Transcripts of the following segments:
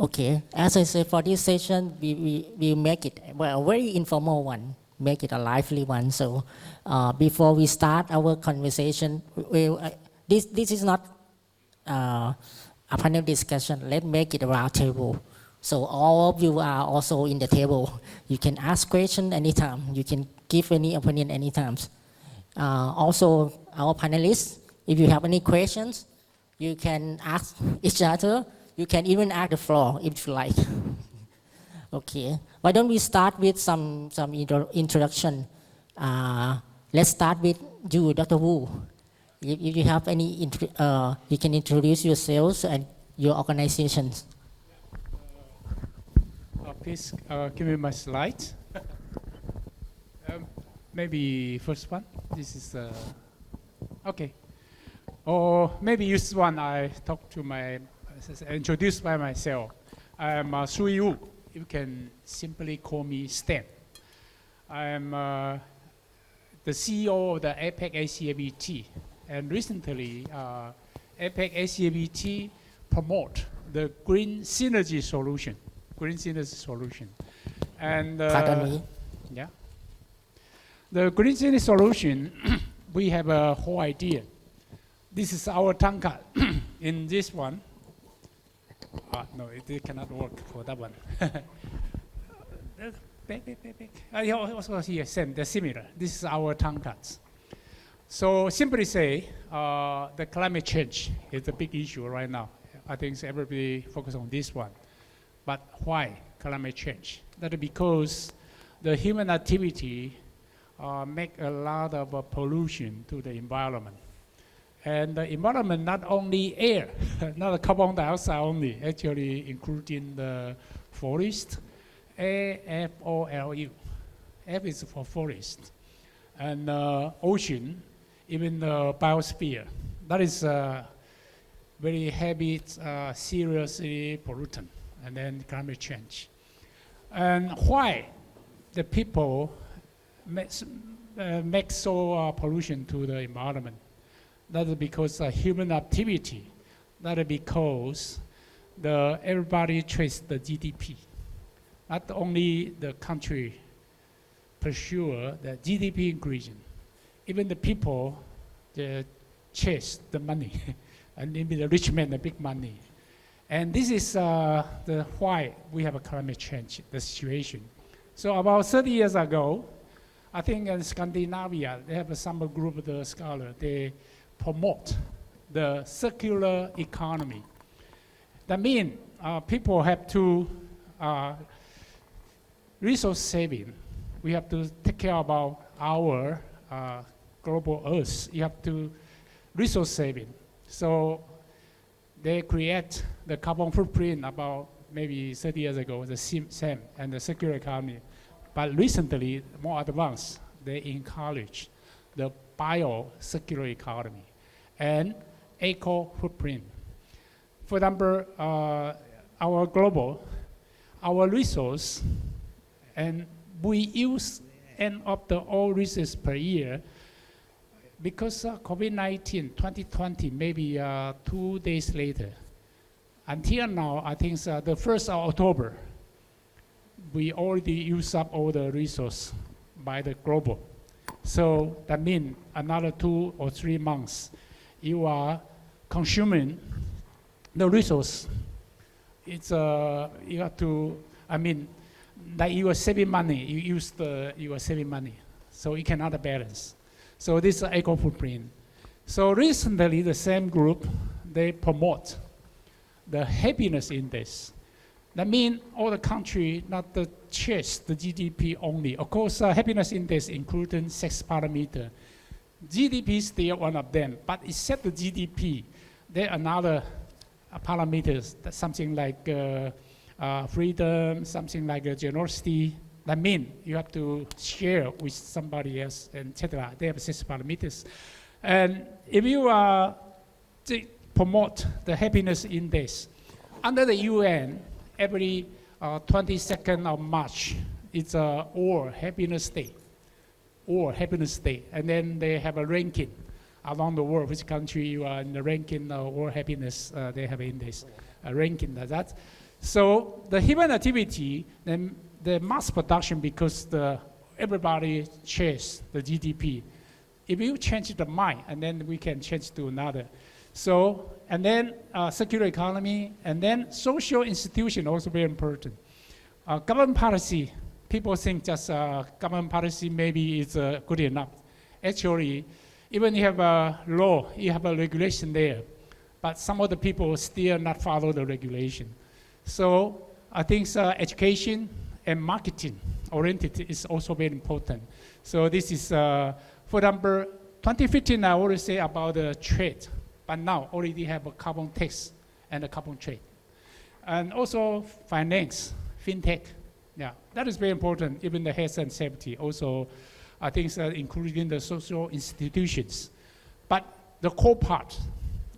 Okay, as I said, for this session, we make it a very informal one, make it a lively one. So before we start our conversation, this is not a panel discussion. Let's make it a round table. So all of you are also in the table. You can ask questions anytime. You can give any opinion anytime. Also, our panelists, if you have any questions, you can ask each other. You can even ask the floor if you like. Okay. Why don't we start with some introduction? Let's start with you, Dr. Wu. If you have any, you can introduce yourselves and your organizations. Please give me my slides. Maybe first one. This is okay. Or maybe use one. I talk to introduce by myself. I am Sui Wu. You can simply call me Stan. I am the CEO of the APEC ACABT. And recently, APEC ACABT promote the green synergy solution. And Pardon me? Yeah. The green synergy solution, we have a whole idea. This is our tongue card. In this one, no, it cannot work for that one. Also here, the similar. This is our tongue cards. So simply say, the climate change is a big issue right now. I think everybody focus on this one. But why climate change? That is because the human activity make a lot of pollution to the environment. And the environment, not only air, not the carbon dioxide only, actually including the forest, AFOLU. F is for forest. And ocean, even the biosphere. That is very heavy, seriously pollutant. And then climate change. And why the people make so pollution to the environment? That is because of human activity. That is because everybody traces the GDP. Not only the country pursue the GDP increase, even the people they chase the money, and maybe the rich man, the big money. And this is why we have a climate change, the situation. So about 30 years ago, I think in Scandinavia, they have some group of the scholars, they promote the circular economy. That means people have to resource saving. We have to take care about our global Earth. You have to resource saving. So they create the carbon footprint about maybe 30 years ago, the same, and the circular economy. But recently, more advanced, they encourage the bio-circular economy and eco-footprint. For example, our resource, and we use end of the all resources per year. Because COVID-19, 2020, maybe 2 days later, until now, I think the 1st of October, we already use up all the resource by the global. So that means another 2 or 3 months, you are consuming the resource. It's you have to, like you are saving money, you are saving money. So you cannot balance. So this is eco footprint. So recently, the same group, they promote the happiness index. That means all the country not to chase the GDP only. Of course, happiness index including 6 parameters. GDP is still one of them, but except the GDP, there are another parameters, something like freedom, something like generosity. That means you have to share with somebody else, etc. They have 6 parameters. And if you promote the happiness index, under the UN, every 22nd of March, it's a World Happiness Day. World Happiness Day. And then they have a ranking around the world, which country you are in the ranking of World Happiness, they have index, a ranking like that. So the human activity, then the mass production, because everybody shares the GDP. If you change the mind, and then we can change to another. So, and then circular economy, and then social institution also very important. Government policy, people think just government policy maybe is good enough. Actually, even you have a law, you have a regulation there, but some of the people still not follow the regulation. So I think education and marketing oriented is also very important. So this is, for example, 2015 I already say about the trade, but now already have a carbon tax and a carbon trade. And also finance, fintech, yeah, that is very important, even the health and safety also, I think including the social institutions. But the core part,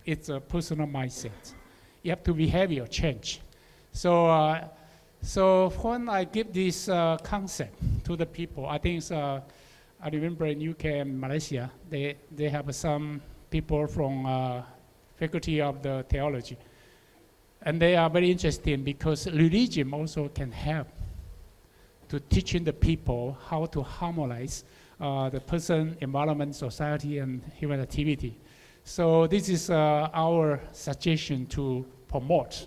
it's a personal mindset. You have to behavior change. So, so when I give this concept to the people, I think I remember in UK and Malaysia, they have some people from faculty of the theology. And they are very interesting because religion also can help to teaching the people how to harmonize the person, environment, society, and human activity. So this is our suggestion to promote.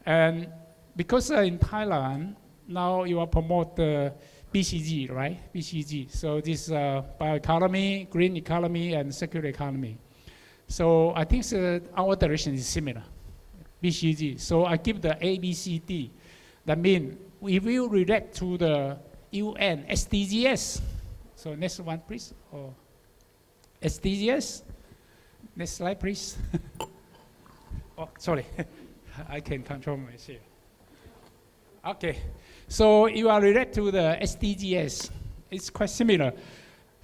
And because in Thailand, now you are promote the BCG, right? BCG. So this bioeconomy, green economy, and circular economy. So I think our direction is similar, BCG. So I give the A, B, C, D. That means we will relate to the UN SDGs. So next one, please. Or SDGs. Next slide, please. Oh, sorry. I can control myself. Okay. So you are related to the SDGs. It's quite similar.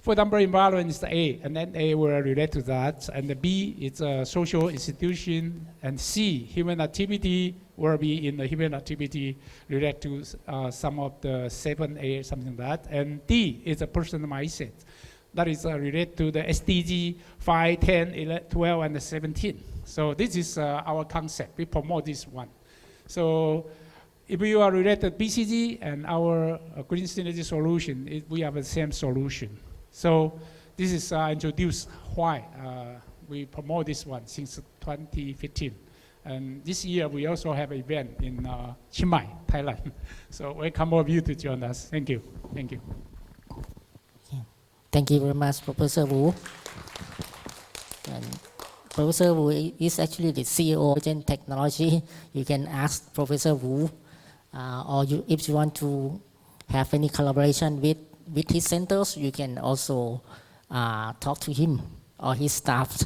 For example, environment is the A, and then A will relate to that. And the B is a social institution, and C, human activity, will be in the human activity related to some of the 7A, something like that. And D is a personal mindset. That is related to the SDG 5, 10, 11, 12, and 17. So this is our concept. We promote this one. So if you are related to BCG and our green synergy solution, we have the same solution. So this is introduced why we promote this one since 2015. And this year we also have an event in Chiang Mai, Thailand. So welcome all of you to join us. Thank you. Thank you. Thank you very much, Professor Wu. And Professor Wu is actually the CEO of Emission Technology. You can ask Professor Wu, or if you want to have any collaboration with his centers, you can also talk to him or his staff.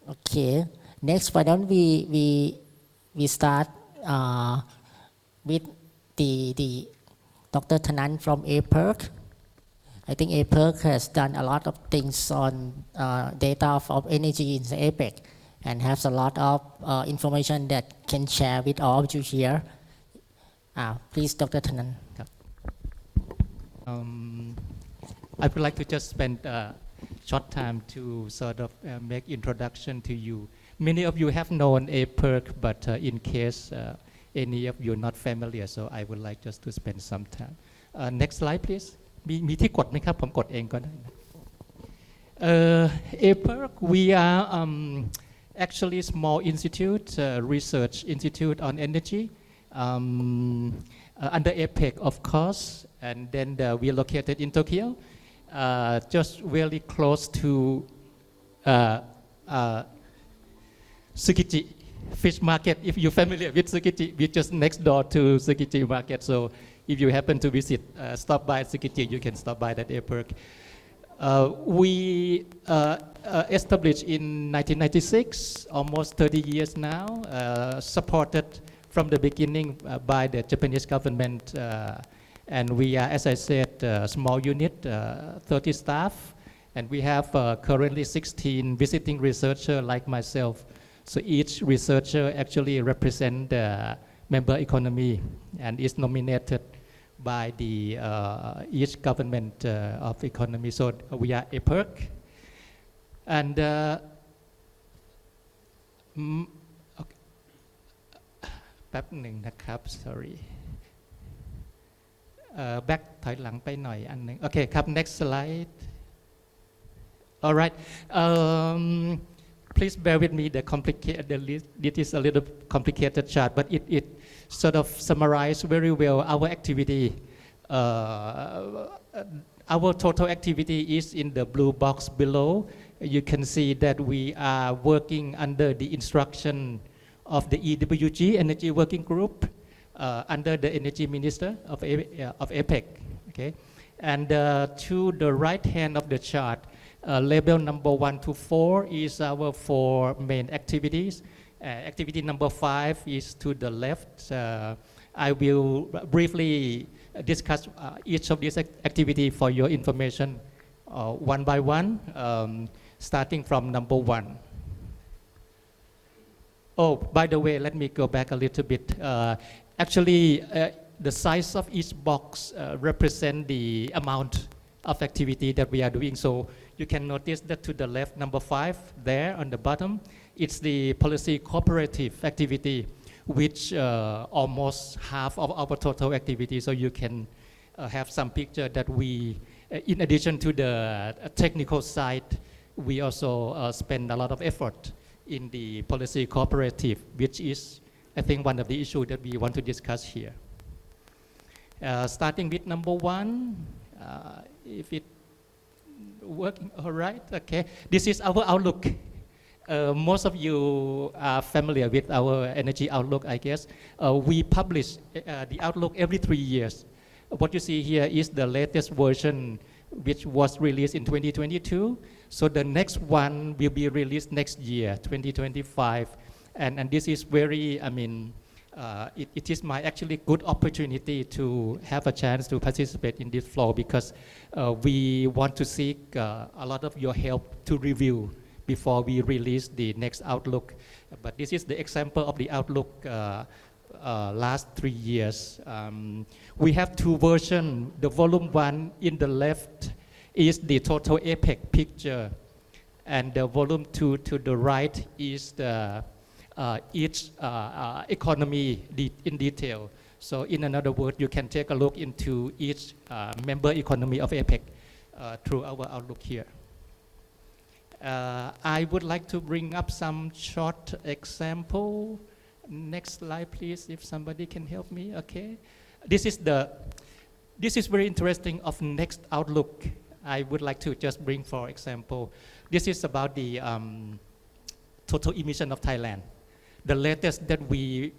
Okay, next, why don't we start with the Dr. Thanan from APERC. I think APERC has done a lot of things on data of energy in the APEC and has a lot of information that can share with all of you here. Please, Dr. Thanan. I would like to just spend a short time to sort of make introduction to you. Many of you have known APERC, but in case any of you are not familiar, so I would like just to spend some time. Next slide, please. มีที่กดไหมครับผมกดเองก็ได้นะ APERC, we are actually small institute, research institute on energy, under APEC, of course, and then we are located in Tokyo, just really close to Tsukiji fish market. If you're familiar with Tsukiji, we're just next door to Tsukiji market, so if you happen to visit, stop by Tsukiji, you can stop by that APERC. We established in 1996, almost 30 years now, supported from the beginning by the Japanese government, and we are, as I said, a small unit, 30 staff, and we have currently 16 visiting researchers like myself. So each researcher actually represents the member economy and is nominated by the each government of economy. So we are APERC, and แป๊บหนึ่งนะครับ sorry back ถอยหลังไปหน่อยอันหนึ่งโอเคครับ next slide all right please bear with me this is a little complicated chart but it sort of summarizes very well our activity our total activity is in the blue box below you can see that we are working under the instruction of the EWG Energy Working Group under the Energy Minister of APEC. Okay, and to the right hand of the chart, label number 1 to 4 is our 4 main activities. Activity number 5 is to the left. I will briefly discuss each of these activities for your information one by one, starting from number 1. Oh, by the way, let me go back a little bit. Actually, the size of each box represents the amount of activity that we are doing. So you can notice that to the left, number 5, there on the bottom, it's the policy cooperative activity, which almost half of our total activity. So you can have some picture that we, in addition to the technical side, we also spend a lot of effort in the policy cooperative, which is, I think, one of the issues that we want to discuss here. Starting with number 1, if it working all right, okay. This is our outlook. Most of you are familiar with our energy outlook, I guess. We publish the outlook every 3 years. What you see here is the latest version, which was released in 2022. So the next one will be released next year, 2025. And this is very, I mean, it is my actually good opportunity to have a chance to participate in this flow because we want to seek a lot of your help to review before we release the next outlook. But this is the example of the outlook last 3 years. We have 2 versions. The volume 1 in the left is the total APEC picture, and the volume 2 to the right is the each economy in detail. So in another word, you can take a look into each member economy of APEC through our outlook here. I would like to bring up some short example. Next slide, please, if somebody can help me. Okay, this is very interesting of next outlook. I would like to just bring, for example, this is about the total emission of Thailand, the latest that we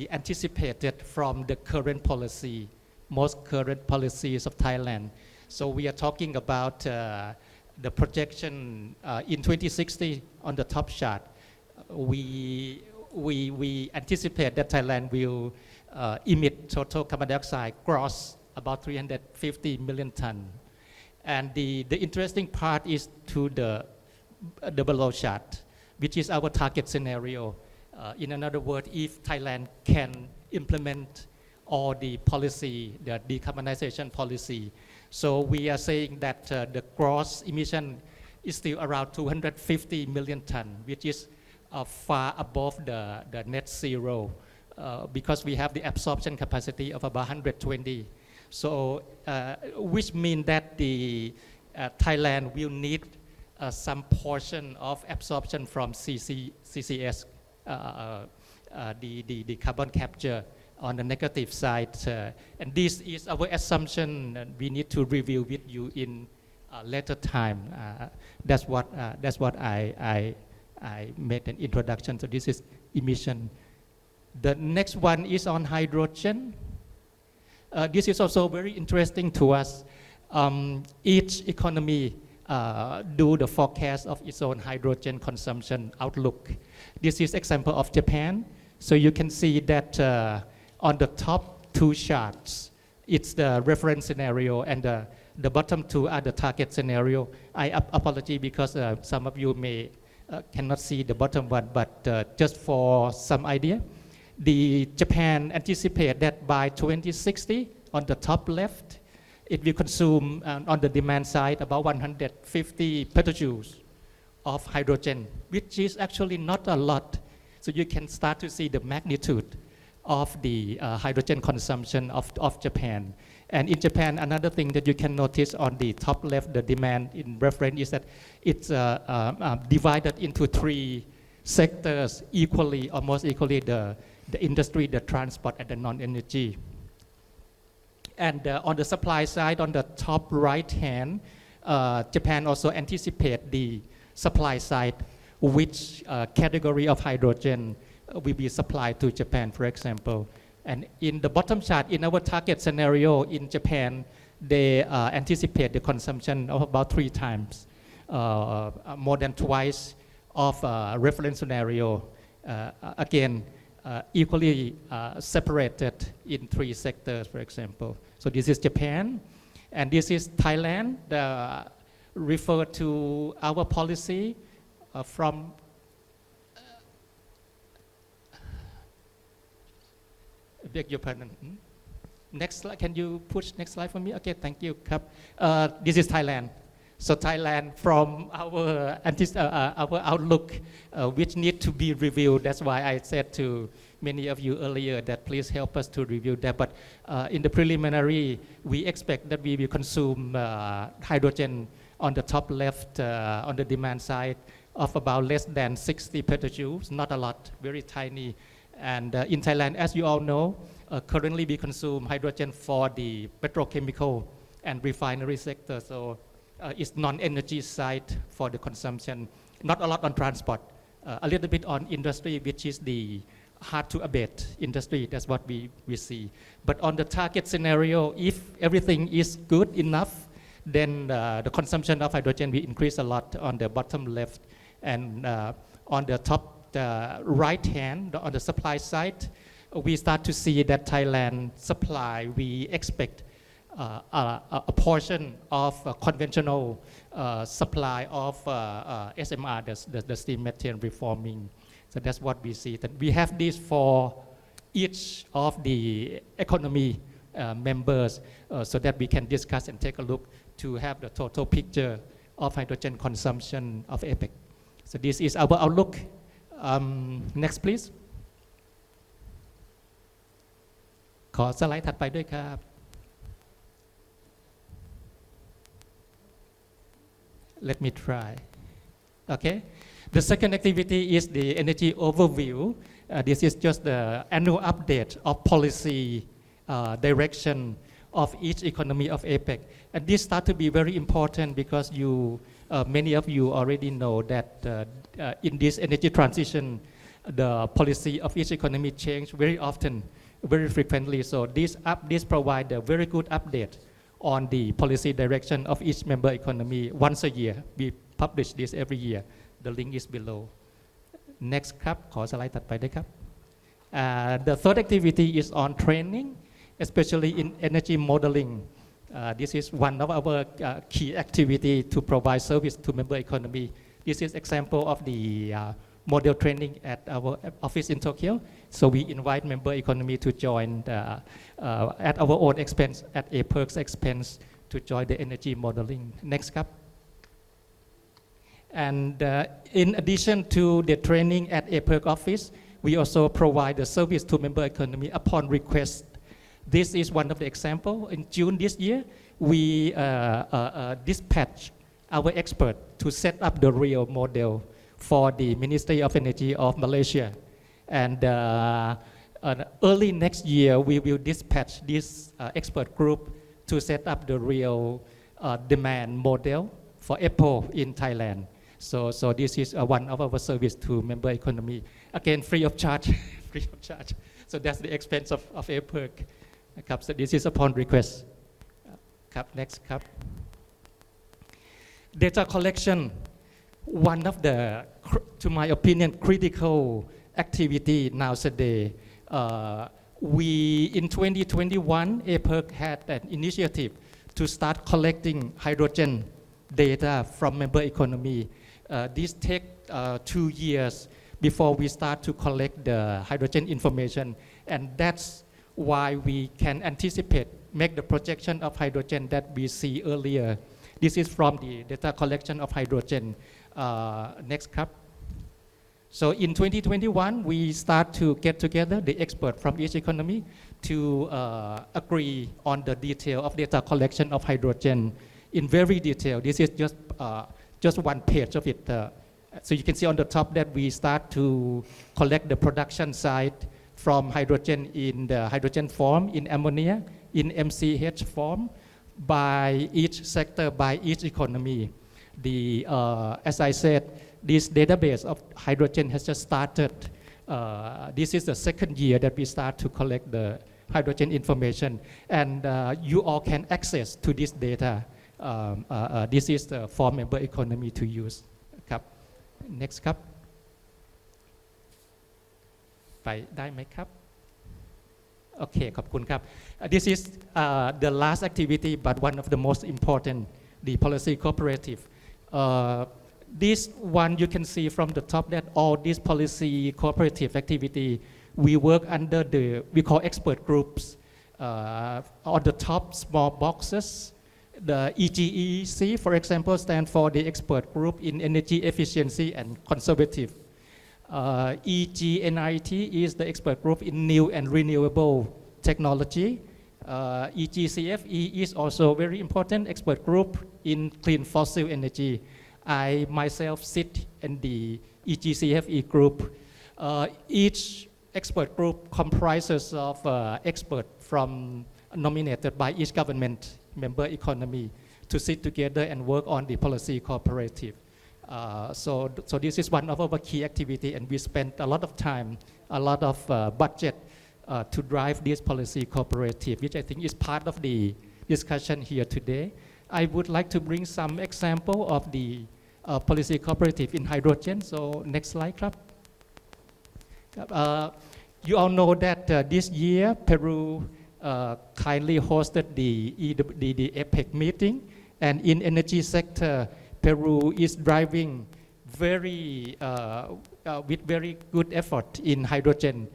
anticipated from the current policy, most current policies of Thailand. So we are talking about the projection in 2060 on the top chart. We anticipate that Thailand will emit total carbon dioxide gross about 350 million tons. And the interesting part is to the below chart, which is our target scenario. In another word, if Thailand can implement all the policy, the decarbonization policy. So we are saying that the gross emission is still around 250 million tons, which is far above the net zero because we have the absorption capacity of about 120. So which means that the Thailand will need some portion of absorption from CCS, the carbon capture on the negative side. And this is our assumption, and we need to review with you in later time. That's what I made an introduction. So this is emission. The next one is on hydrogen. This is also very interesting to us. Each economy do the forecast of its own hydrogen consumption outlook. This is example of Japan. So you can see that on the top 2 charts, it's the reference scenario, and the bottom 2 are the target scenario. I apologize because some of you may cannot see the bottom one, but just for some idea, the Japan anticipate that by 2060, on the top left, it will consume on the demand side about 150 petajoules of hydrogen, which is actually not a lot. So you can start to see the magnitude of the hydrogen consumption of Japan. And in Japan, another thing that you can notice on the top left, the demand in reference is that it's divided into three sectors equally, almost equally, the industry, the transport, and the non-energy. And on the supply side, on the top right hand, Japan also anticipate the supply side, which category of hydrogen will be supplied to Japan, for example. And in the bottom chart, in our target scenario in Japan, they anticipate the consumption of about 3 times, more than twice of reference scenario. Again, equally separated in 3 sectors, for example. So this is Japan, and this is Thailand. Refer to our policy from beg your pardon. Next slide, can you push next slide for me? Okay, thank you. This is Thailand. So Thailand, from our outlook, which need to be reviewed. That's why I said to many of you earlier that please help us to review that. But in the preliminary, we expect that we will consume hydrogen on the top left, on the demand side, of about less than 60 petajoules, not a lot, very tiny. And in Thailand, as you all know, currently we consume hydrogen for the petrochemical and refinery sector. So it's non-energy side for the consumption. Not a lot on transport, a little bit on industry, which is the hard to abate industry. That's what we see. But on the target scenario, if everything is good enough, then the consumption of hydrogen will increase a lot on the bottom left. And on the top right hand, on the supply side, we start to see that Thailand supply, we expect a portion of conventional supply of SMR, the steam methane reforming. So that's what we see. That we have this for each of the economy members so that we can discuss and take a look to have the total picture of hydrogen consumption of APEC. So this is our outlook. Next please ขอสไลด์ถัดไปด้วยครับ Let me try. Okay. The second activity is the energy overview. This is just the annual update of policy direction of each economy of APEC. And this starts to be very important because many of you already know that in this energy transition, the policy of each economy change very often, very frequently. So this provides a very good update on the policy direction of each member economy once a year. We publish this every year. The link is below. Next ครับ ขอสไลด์ถัดไปด้วยครับ The third activity is on training, especially in energy modeling. This is one of our key activity to provide service to member economy. This is example of the model training at our office in Tokyo. So we invite member economy to join at our own expense, at APEC's expense, to join the energy modeling. Next ครับ And in addition to the training at APEC office, we also provide the service to member economy upon request. This is one of the example. In June this year, we dispatched our expert to set up the real model for the Ministry of Energy of Malaysia. And early next year, we will dispatch this expert group to set up the real demand model for Apple in Thailand. So this is one of our service to member economy. Again, free of charge, free of charge. So that's the expense of APEC. So this is upon request. Next ครับ Data collection, one of the, to my opinion, critical activity nowadays. We in 2021, APEC had an initiative to start collecting hydrogen data from member economy. This take 2 years before we start to collect the hydrogen information, and that's why we can anticipate, make the projection of hydrogen that we see earlier. This is from the data collection of hydrogen. Next ครับ So in 2021, we start to get together the experts from each economy to agree on the detail of data collection of hydrogen in very detail. This is just one page of it. So you can see on the top that we start to collect the production side from hydrogen in the hydrogen form, in ammonia, in MCH form, by each sector, by each economy. As I said, this database of hydrogen has just started. This is the second year that we start to collect the hydrogen information, and you all can access to this data. This is the for member economy to use. Next ครับ ไปได้ไหมครับ โอเค ขอบคุณครับ This is the last activity but one of the most important, the policy cooperative. This one you can see from the top that all this policy cooperative activity we work under we call expert groups. On the top small boxes, the EGEC, for example, stand for the expert group in energy efficiency and conservative. EGNIT is the expert group in new and renewable technology. EGCFE is also very important expert group in clean fossil energy. I myself sit in the EGCFE group. Each expert group comprises of experts from nominated by each government member economy to sit together and work on the policy cooperative. So this is one of our key activity, and we spent a lot of time, a lot of budget to drive this policy cooperative, which I think is part of the discussion here today. I would like to bring some example of the policy cooperative in hydrogen. So next slide, club. You all know that this year Peru kindly hosted the APEC meeting, and in energy sector, Peru is driving with very good effort in hydrogen.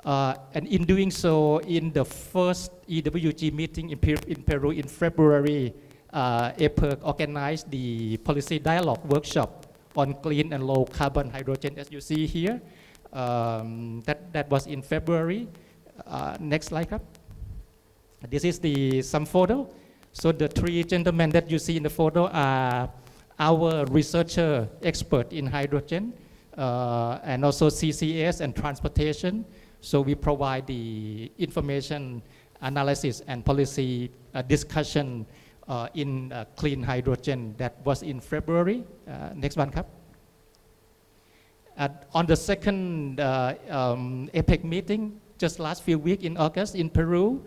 And in doing so, in the first EWG meeting in Peru in February, APEC organized the policy dialogue workshop on clean and low carbon hydrogen, as you see here. That was in February. Next slide, up. This is some photo. So the three gentlemen that you see in the photo are our researcher expert in hydrogen and also CCS and transportation. So we provide the information analysis and policy discussion in clean hydrogen. That was in February. Next one, Kap. On the second APEC meeting, just last few weeks in August in Peru,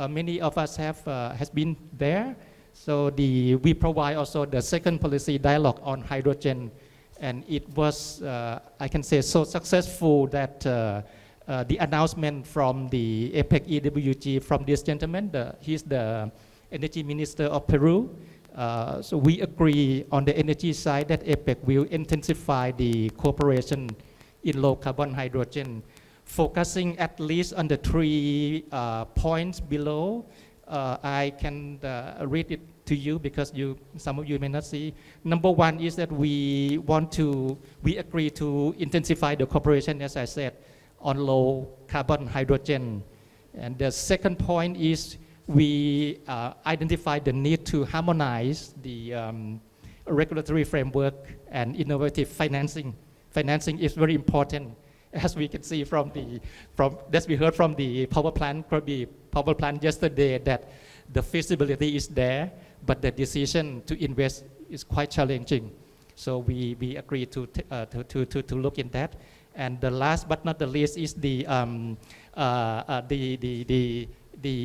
many of us has been there. So we provide also the second policy dialogue on hydrogen, and it was I can say so successful that the announcement from the APEC EWG from this gentleman, he's the energy minister of Peru. So we agree on the energy side that APEC will intensify the cooperation in low carbon hydrogen, focusing at least on the three points below. I can read it to you because some of you may not see. Number one is that we agree to intensify the cooperation, as I said, on low carbon hydrogen. And the second point is we identify the need to harmonize the regulatory framework and innovative financing. Financing is very important, as we can see as we heard from the power plant yesterday, that the feasibility is there, but the decision to invest is quite challenging. So we agree to look in that. And the last but not the least is the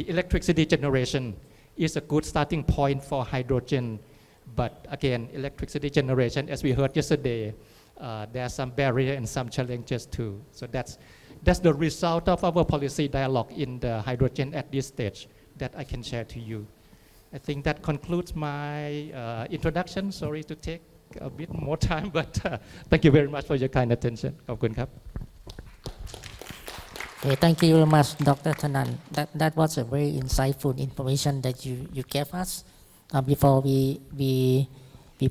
electricity generation is a good starting point for hydrogen. But again, electricity generation, as we heard yesterday, there are some barriers and some challenges too. So that's the result of our policy dialogue in the hydrogen at this stage that I can share to you. I think that concludes my introduction. Sorry to take a bit more time, but thank you very much for your kind attention. ขอบคุณครับ Okay, thank you very much, Dr. Tanan. That was a very insightful information that you gave us. Before we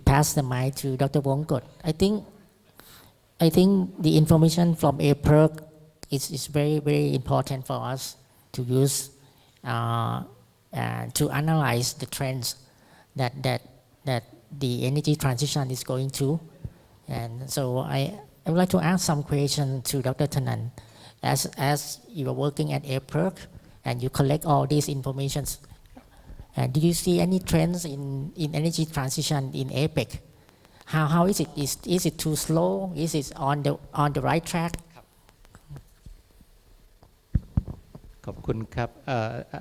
pass the mic to Dr. Wongkot, I think I think the information from APERC is very, very important for us to use and to analyze the trends that the energy transition is going through. And so I would like to ask some question to Dr. Tanan. As you are working at APERC and you collect all these informations, do you see any trends in energy transition in APEC? How is it? Is it too slow? Is it on the right track? ขอบคุณครับ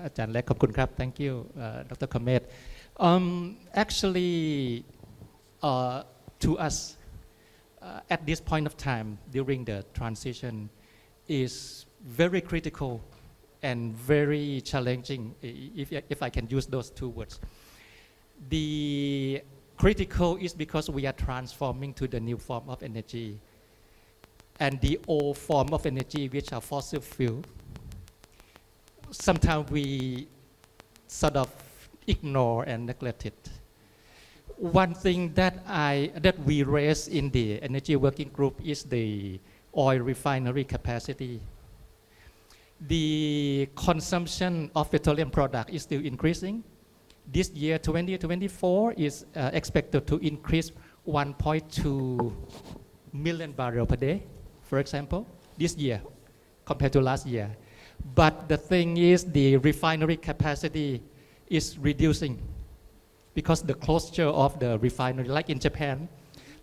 อาจารย์และขอบคุณครับ thank you Dr. Khamet actually to us at this point of time during the transition is very critical and very challenging if I can use those two words. The critical is because we are transforming to the new form of energy and the old form of energy which are fossil fuel. Sometimes we sort of ignore and neglect it. One thing that we raise in the energy working group is the oil refinery capacity. The consumption of petroleum product is still increasing. This year 2024 is expected to increase 1.2 million barrels per day, for example, this year compared to last year. But the thing is the refinery capacity is reducing because the closure of the refinery, like in Japan.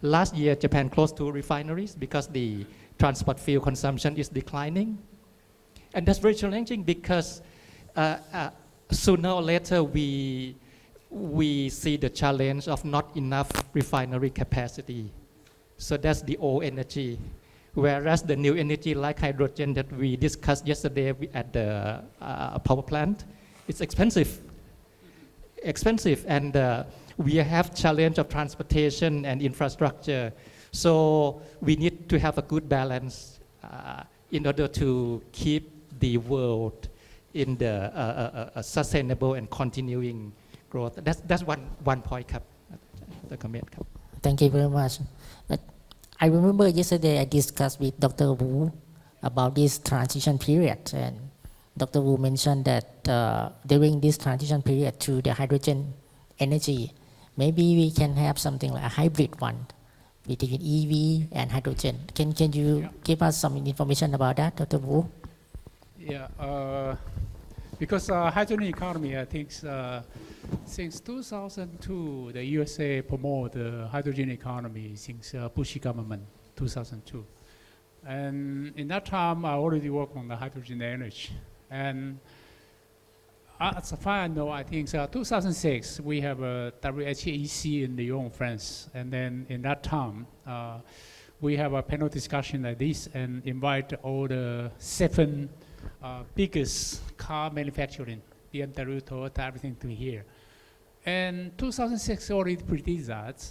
Last year, Japan closed 2 refineries because the transport fuel consumption is declining. And that's very challenging because sooner or later we see the challenge of not enough refinery capacity. So that's the old energy. Whereas the new energy like hydrogen that we discussed yesterday at the power plant, it's expensive and we have challenge of transportation and infrastructure. So we need to have a good balance in order to keep the world in the sustainable and continuing growth. That's one point ครับ the comment ครับ Thank you very much. I remember yesterday I discussed with Dr. Wu about this transition period, and Dr. Wu mentioned that during this transition period to the hydrogen energy, maybe we can have something like a hybrid one between EV and hydrogen. Can you give us some information about that, Dr. Wu? Yeah, because hydrogen economy, I think since 2002, the USA promoted the hydrogen economy since Bush government, 2002. And in that time, I already worked on the hydrogen energy. And as far as I know, I think 2006, we have a WHEC in Lyon, France. And then in that time, we have a panel discussion like this and invite all the 7 biggest car manufacturing, BMW, Toyota, everything to here. And 2006 already predicted that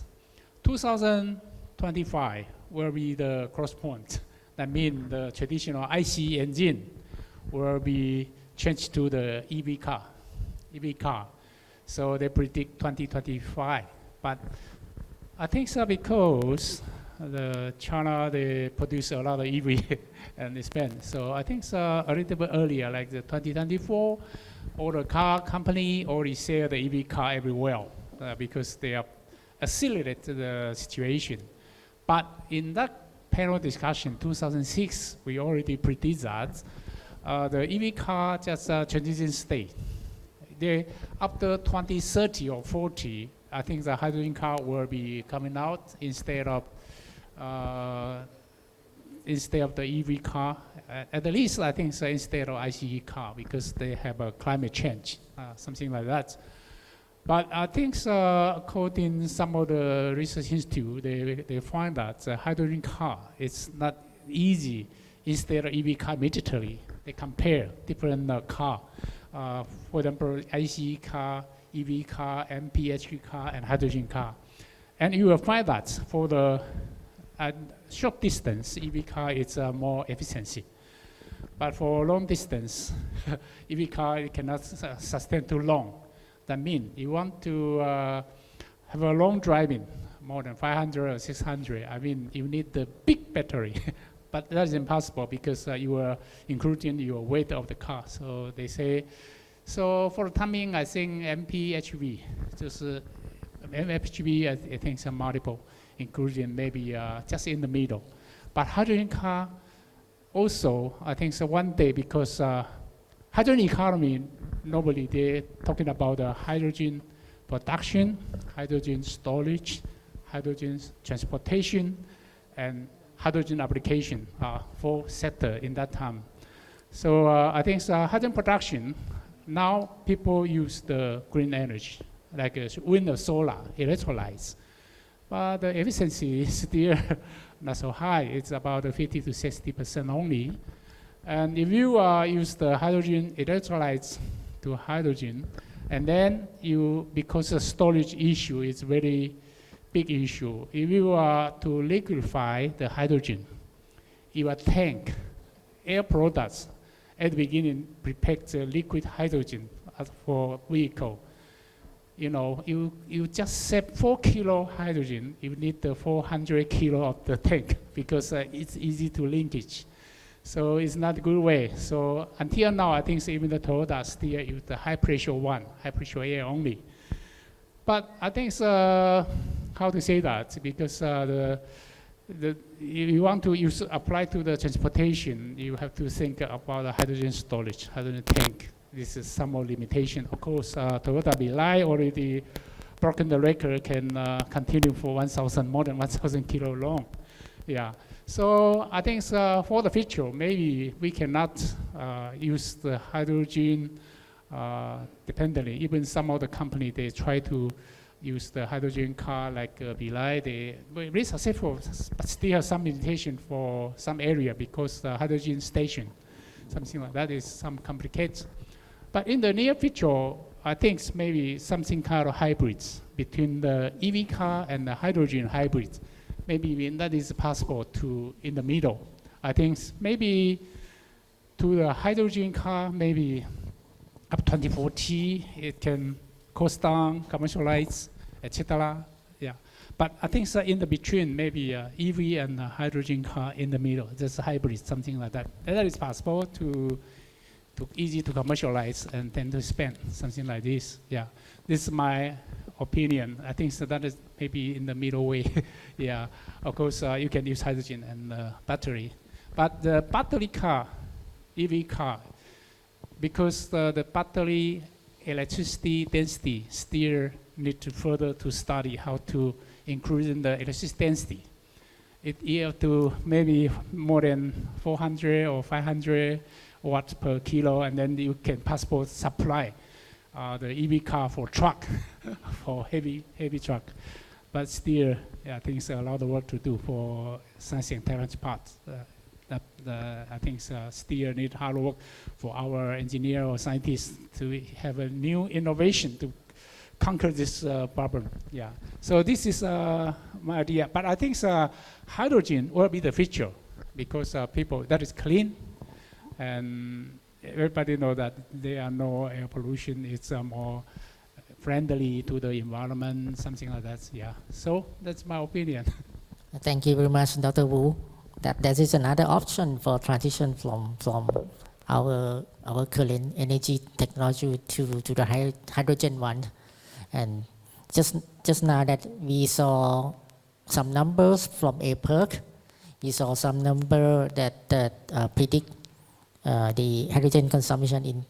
2025 will be the cross point. That means the traditional ICE engine will be changed to the EV car. So they predict 2025. But I think so because China, they produce a lot of EV and they spend. So I think so a little bit earlier, like the 2024, all the car company already sell the EV car everywhere because they are accelerate the situation. But in that panel discussion, 2006, we already predict that the EV car just transition state. After 2030 or 40, I think the hydrogen car will be coming out instead of the EV car. At least I think so instead of ICE car because they have a climate change, something like that. But I think according to some of the research institute, they find that the hydrogen car is not easy instead of EV car immediately. They compare different car. For example, ICE car, EV car, MPHQ car, and hydrogen car. And you will find that for the short distance, EV car is more efficiency. But for long distance, EV car cannot sustain too long. That means you want to have a long driving more than 500 or 600. I mean, you need the big battery. But that is impossible because you are including your weight of the car. So they say, so for the timing, I think MPHV, just MPHV, I think some multiple, including maybe just in the middle. But hydrogen car also, I think so one day, because hydrogen economy, normally they're talking about hydrogen production, hydrogen storage, hydrogen transportation, and hydrogen application, 4 sectors in that time. So I think hydrogen production, now people use the green energy, like wind or solar, electrolytes. But the efficiency is still not so high. It's about 50 to 60% only. And if you use the hydrogen electrolytes to hydrogen, and then because the storage issue is very big issue. If you are to liquefy the hydrogen, your tank, air products, at the beginning prepare the liquid hydrogen for vehicle. You know, you just save 4 kilo hydrogen, you need the 400 kilo of the tank because it's easy to linkage. So it's not a good way. So until now, I think even the Toyota still use the high pressure one, high pressure air only. But I think how to say that, because if you want to apply to the transportation, you have to think about the hydrogen storage, hydrogen tank. This is some more limitation. Of course, Toyota Belay already broken the record, can continue for 1,000, more than 1,000 kilo long. Yeah. So I think for the future, maybe we cannot use the hydrogen dependently. Even some of the company, they try to use the hydrogen car like Belay. They were very successful, but still have some limitation for some area because the hydrogen station, something like that is some complicated. But in the near future, I think maybe something kind of hybrids between the EV car and the hydrogen hybrid. Maybe that is possible to in the middle. I think maybe to the hydrogen car, maybe up 2040, it can cost down, commercialize, etc. Yeah, but I think in the between, maybe EV and hydrogen car in the middle, just a hybrid, something like that. That is possible to easy to commercialize and then to spend, something like this. Yeah, this is my opinion. I think that is maybe in the middle way. Yeah, of course you can use hydrogen and battery, but the battery car, EV car, because the battery electricity density still need to further to study how to increase in the electricity density. You have to maybe more than 400 or 500 watts per kilo, and then you can possibly supply the EV car for truck, for heavy truck. But still, yeah, I think it's a lot of work to do for science and technology parts. I think still need hard work for our engineer or scientists to have a new innovation to conquer this problem. Yeah. So this is my idea. But I think hydrogen will be the future because people that is clean, and everybody know that there are no air pollution. It's more friendly to the environment, something like that. Yeah. So that's my opinion. Thank you very much, Dr. Wu. That is another option for transition from our current energy technology to the hydrogen one. And just now that we saw some numbers from APERC, we saw some number that predict the hydrogen consumption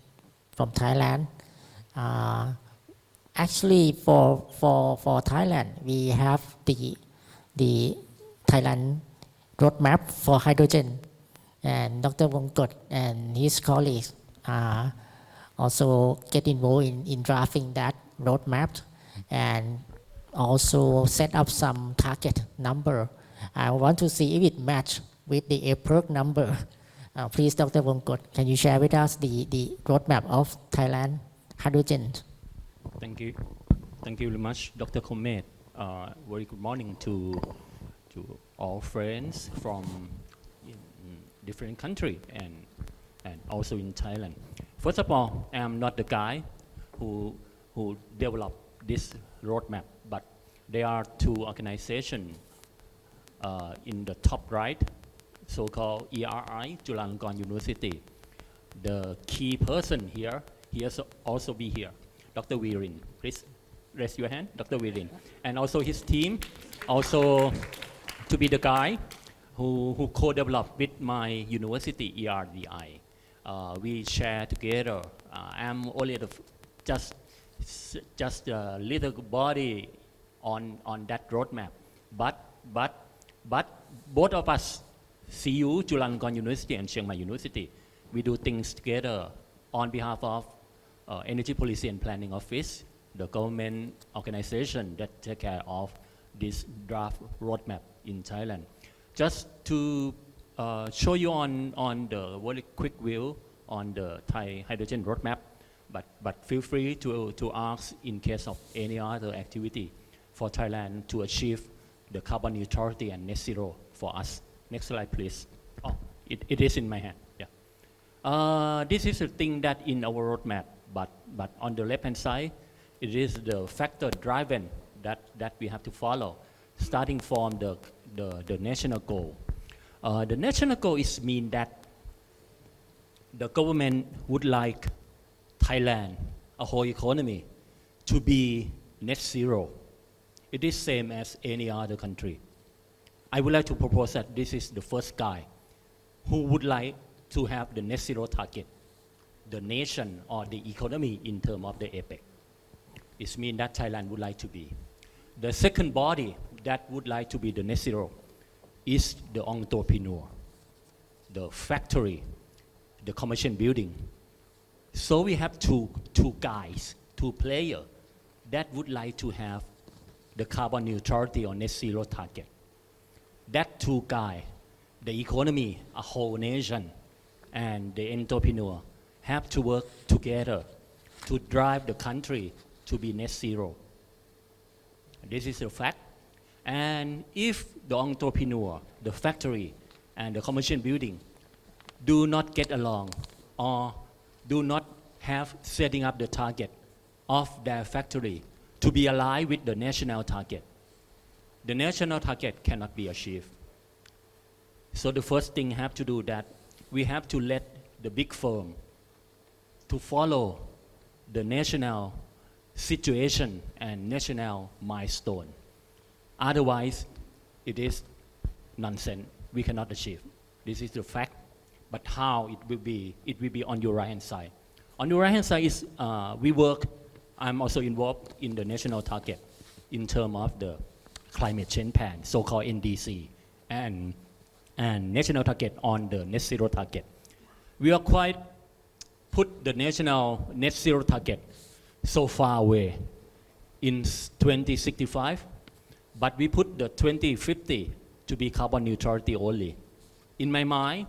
from Thailand. Actually, for Thailand, we have the Thailand roadmap for hydrogen, and Dr. Wongkot and his colleagues also get involved in drafting that roadmap and also set up some target number. I want to see if it match with the APERC number. Please, Dr. Wongkot, can you share with us the roadmap of Thailand hydrogen? Thank you. Thank you very much, Dr. Komet. Very good morning to all friends from different countries and also in Thailand. First of all, I am not the guy who developed this roadmap, but There are two organizations in the top right, so-called ERI, Chulalongkorn University. The key person here, he also be here, Dr. Virin. Please raise your hand, Dr. Virin. And also his team, also to be the guy who co-developed with my university, ERDI. We share together. I'm only just a little body on that roadmap. But both of us, CU, Chulalongkorn University and Chiang Mai University, we do things together on behalf of Energy Policy and Planning Office, the government organization that take care of this draft roadmap in Thailand. Just to show you on the very quick view on the Thai hydrogen roadmap, but feel free to ask in case of any other activity for Thailand to achieve the carbon neutrality and net zero for us. Next slide, please. Oh, it is in my hand. Yeah. This is the thing that in our roadmap, but on the left-hand side, it is the factor driven that we have to follow, starting from the national goal. The national goal is mean that the government would like Thailand, a whole economy, to be net zero. It is same as any other country. I would like to propose that this is the first guy who would like to have the net zero target, the nation or the economy in terms of the APEC. It means that Thailand would like to be. The second body that would like to be the net zero is the entrepreneur, the factory, the commercial building. So we have two guys, two players that would like to have the carbon neutrality or net zero target. That two guys, the economy, a whole nation, and the entrepreneur have to work together to drive the country to be net zero. This is a fact. And if the entrepreneur, the factory, and the commercial building do not get along or do not have setting up the target of their factory to be aligned with the national target, the national target cannot be achieved. So the first thing have to do that we have to let the big firm to follow the national situation and national milestone. Otherwise, it is nonsense. We cannot achieve. This is the fact. But how it will be on your right-hand side. On your right-hand side is we work. I'm also involved in the national target in terms of the climate change plan, so-called NDC, and national target on the net zero target. We are quite put the national net zero target so far away in 2065, but we put the 2050 to be carbon neutrality only. In my mind,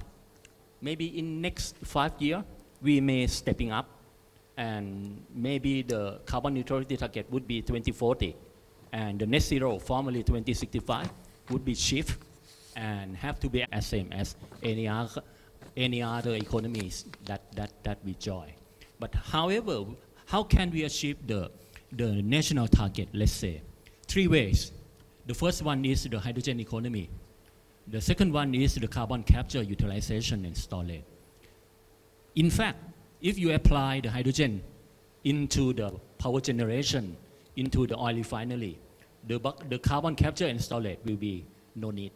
maybe in next 5 years, we may stepping up, and maybe the carbon neutrality target would be 2040, and the net zero, formerly 2065, would be shift and have to be as same as any other economies that we join. But however, how can we achieve the national target? Let's say 3 ways. The first one is the hydrogen economy. The second one is the carbon capture, utilization, and storage. In fact, if you apply the hydrogen into the power generation, into the oil refinery, the carbon capture and storage will be no need,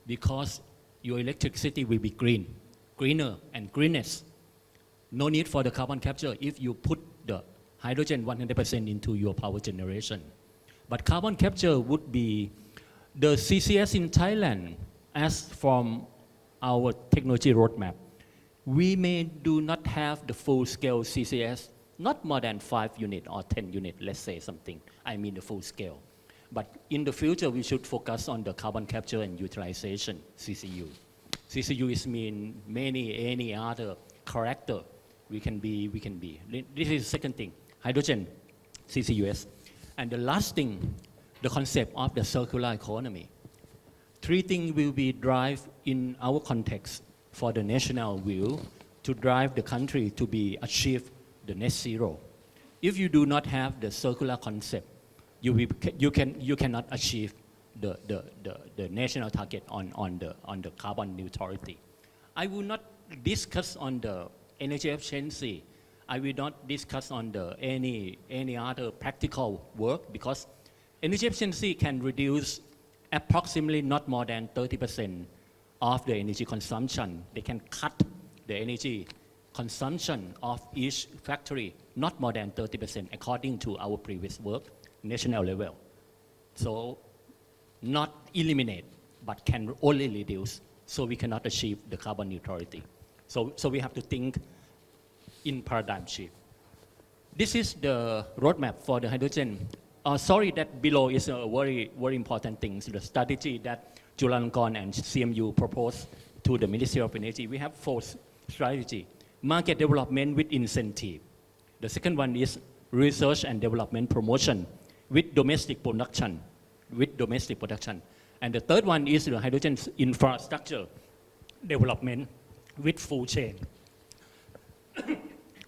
because your electricity will be greener and greenest. No need for the carbon capture if you put the hydrogen 100% into your power generation. But carbon capture would be the CCS in Thailand, as from our technology roadmap. We may do not have the full-scale CCS, not more than 5 units or 10 units, let's say something. I mean the full scale. But in the future, we should focus on the carbon capture and utilization, CCU. CCU is mean any other character we can be. This is the second thing, hydrogen, CCUS. And the last thing, the concept of the circular economy. 3 things will be drive in our context for the national will to drive the country to be achieve the net zero. If you do not have the circular concept, you cannot achieve the national target on the carbon neutrality. I will not discuss on the energy efficiency. I will not discuss on the any other practical work, because energy efficiency can reduce approximately not more than 30% of the energy consumption. They can cut the energy consumption of each factory not more than 30% according to our previous work, national level. So not eliminate, but can only reduce, so we cannot achieve the carbon neutrality. So we have to think in paradigm shift. This is the roadmap for the hydrogen. Sorry, that below is a very, very important thing. So the strategy that Chulalongkorn and CMU proposed to the Ministry of Energy. We have 4 strategy. Market development with incentive. The second one is research and development promotion with domestic production. And the third one is the hydrogen infrastructure development with full chain.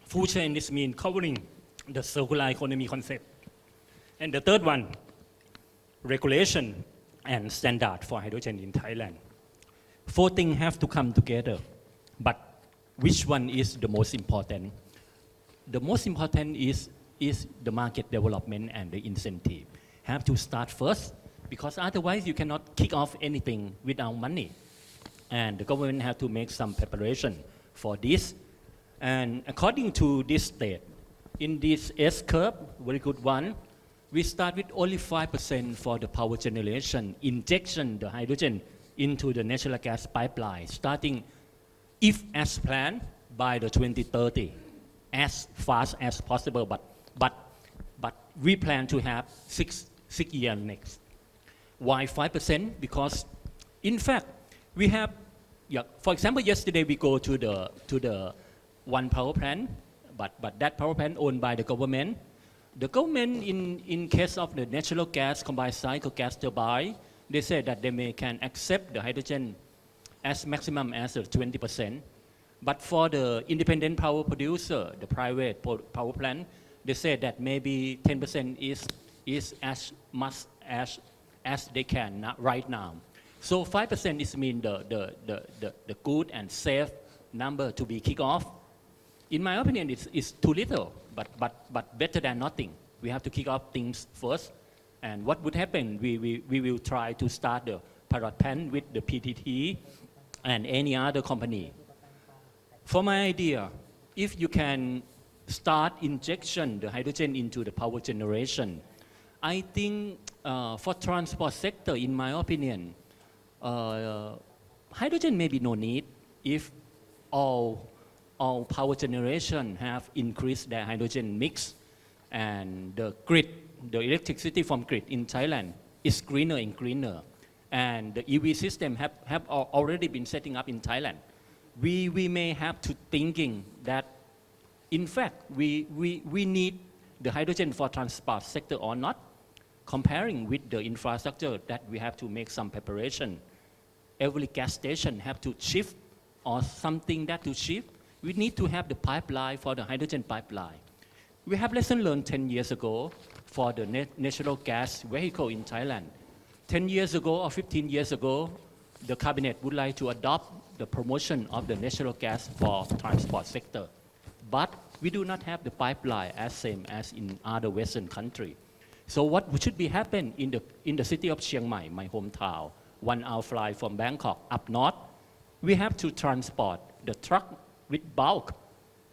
Full chain, this means covering the circular economy concept. And the third one, regulation and standard for hydrogen in Thailand. 4 things have to come together, but which one is the most important? The most important is the market development and the incentive. Have to start first, because otherwise you cannot kick off anything without money. And the government have to make some preparation for this. And according to this state, in this S curve, very good one, we start with only 5% for the power generation, injection the hydrogen into the natural gas pipeline, starting, if as planned, by the 2030, as fast as possible, but we plan to have 6 years next. Why 5%? Because, in fact, we have, for example, yesterday we go to the one power plant, but that power plant owned by the government. The government, in case of the natural gas combined cycle gas turbine, they say that they can accept the hydrogen as maximum as 20%. But for the independent power producer, the private power plant, they say that maybe 10% is as much as they can right now. So 5% is mean the good and safe number to be kicked off. In my opinion, it's too little, but better than nothing. We have to kick off things first. And what would happen? We will try to start the pilot plant with the PTT and any other company. For my idea, if you can start injection the hydrogen into the power generation, I think for transport sector, in my opinion, hydrogen may be no need if all power generation have increased their hydrogen mix, and the grid, the electricity from grid in Thailand is greener and greener, and the EV system have already been setting up in Thailand. We may have to thinking that, in fact, we need the hydrogen for transport sector or not, comparing with the infrastructure that we have to make some preparation. Every gas station have to shift or something that to shift. We need to have the pipeline for the hydrogen pipeline. We have lesson learned 10 years ago for the natural gas vehicle in Thailand. 10 years ago or 15 years ago, the cabinet would like to adopt the promotion of the natural gas for transport sector. But we do not have the pipeline as same as in other Western country. So what should be happen in the city of Chiang Mai, my hometown, 1 hour flight from Bangkok up north, we have to transport the truck with bulk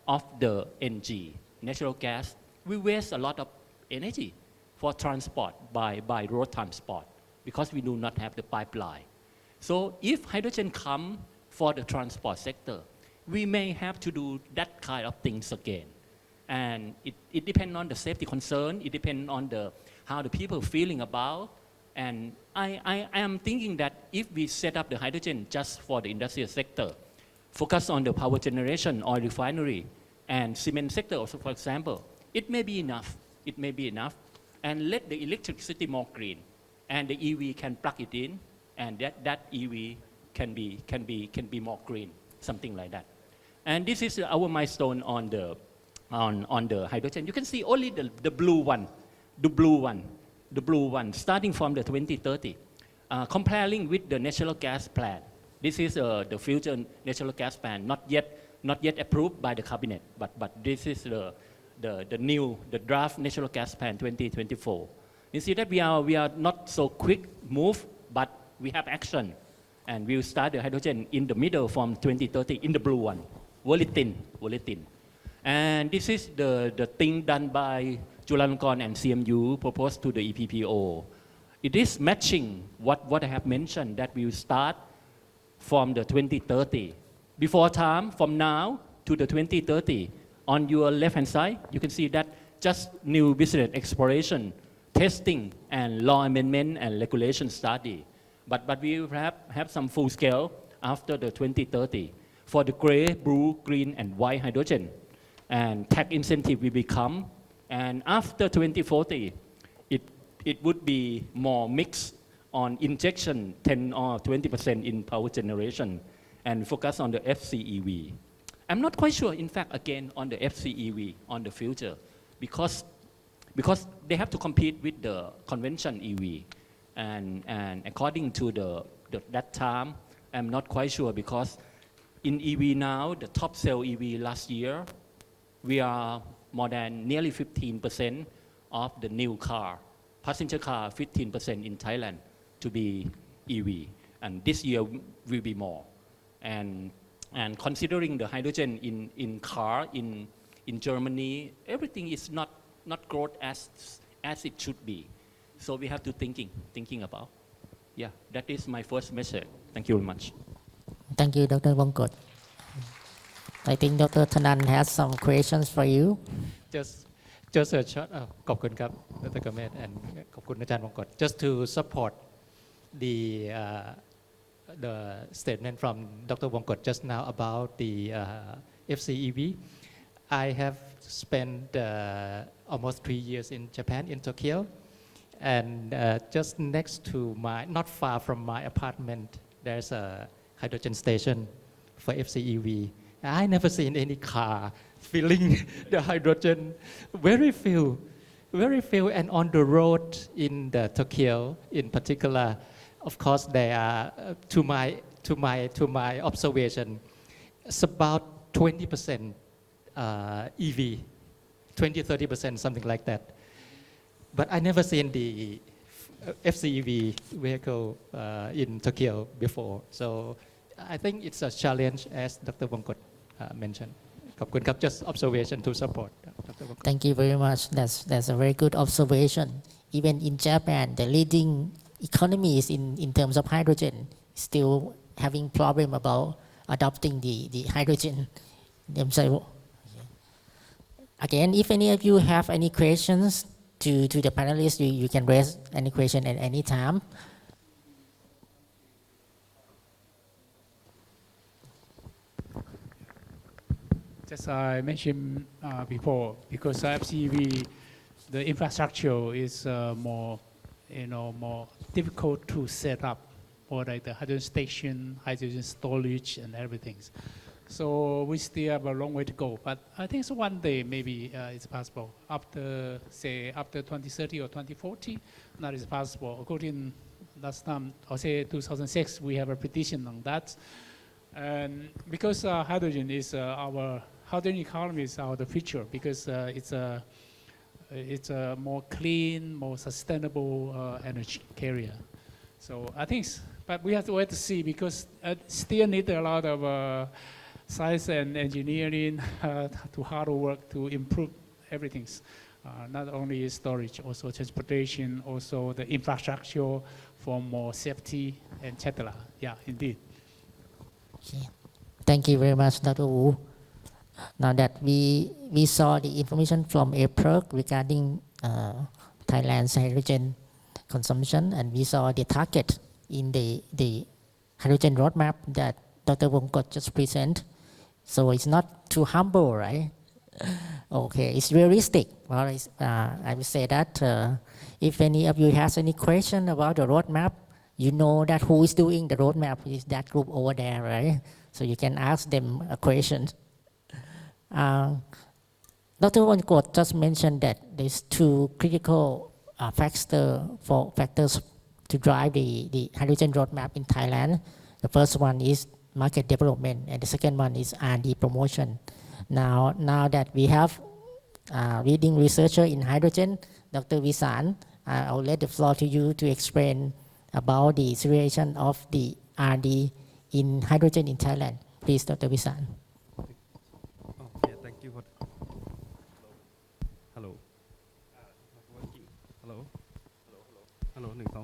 of the NG, natural gas. We waste a lot of energy for transport by road transport because we do not have the pipeline. So if hydrogen come for the transport sector, we may have to do that kind of things again. And it depends on the safety concern, it depends on how the people feeling about. And I am thinking that if we set up the hydrogen just for the industrial sector, focus on the power generation, oil refinery, and cement sector also, for example, it may be enough. It may be enough. And let the electricity more green. And the EV can plug it in, and that EV can be more green, something like that. And this is our milestone on the hydrogen. You can see only the blue one. The blue one the blue one, starting from the 2030, comparing with the natural gas plan. This is the future natural gas plan, not yet approved by the cabinet, but this is the draft natural gas plan 2024. You see that we are not so quick move, but we have action, and we'll start the hydrogen in the middle from 2030 in the blue one, very thin. And this is the thing done by Chulalongkorn and CMU proposed to the EPPO. It is matching what I have mentioned, that we will start from the 2030. Before time, from now to the 2030, on your left-hand side, you can see that just new business exploration, testing, and law amendment and regulation study. But we will have some full scale after the 2030 for the gray, blue, green, and white hydrogen. And tax incentive will become, and after 2040, it would be more mixed on injection, 10 or 20% in power generation, and focus on the FCEV. I'm not quite sure, in fact, again, on the FCEV on the future, because they have to compete with the convention EV. And according to that time, I'm not quite sure, because in EV now, the top sale EV last year, we are more than nearly 15% of the new car, passenger car 15% in Thailand to be EV, and this year will be more. And considering the hydrogen in car in Germany, everything is not growth as it should be. So we have to thinking about. Yeah, that is my first message. Thank you very much. Thank you, Dr. Wongkot. I think Dr. Thanan has some questions for you. Just a short ขอบคุณครับ Dr. Komet, and ขอบคุณอาจารย์วงกต just to support the statement from Dr. Wongkot just now about the FCEV. I have spent almost 3 years in Japan, in Tokyo, and just next to not far from my apartment, there's a hydrogen station for FCEV. I never seen any car filling the hydrogen. Very few, and on the road in the Tokyo, in particular, of course, they are to my observation, it's about 20% EV, 20-30%, something like that. But I never seen the FCEV vehicle in Tokyo before. So I think it's a challenge, as Dr. Wongkot mentioned. ขอบคุณครับ just observation to support Dr. Wongkot. Thank you very much. That's a very good observation. Even in Japan, the leading economies in terms of hydrogen still having problem about adopting the hydrogen themselves. Again, if any of you have any questions to the panelists, you can raise any question at any time. As I mentioned before, because FCEV, the infrastructure is more difficult to set up, for like the hydrogen station, hydrogen storage, and everything. So we still have a long way to go. But I think so one day maybe it's possible. After 2030 or 2040, that is possible. According last time, or say 2006, we have a prediction on that. And because hydrogen is our hydrogen economy is the future, because it's a more clean, more sustainable energy carrier. So I think, but we have to wait to see, because still need a lot of science and engineering to hard work to improve everything. Not only storage, also transportation, also the infrastructure for more safety, etc. Yeah, indeed. Okay. Thank you very much, Dr. Wu. Now that we saw the information from April regarding Thailand's hydrogen consumption, and we saw the target in the hydrogen roadmap that Dr. Wongkot just presented. So it's not too humble, right? Okay, it's realistic. Well, I would say that if any of you has any question about the roadmap, you know that who is doing the roadmap is that group over there, right? So you can ask them a question. Dr. Wongkot just mentioned that there's two critical factors to drive the hydrogen roadmap in Thailand. The first one is market development, and the second one is R&D promotion. Now that we have leading researcher in hydrogen, Dr. Visan, I'll let the floor to you to explain about the situation of the R&D in hydrogen in Thailand. Please, Dr. Visan. Okay, thank you for. Hello. Working. Hello. Hello. 1 2 3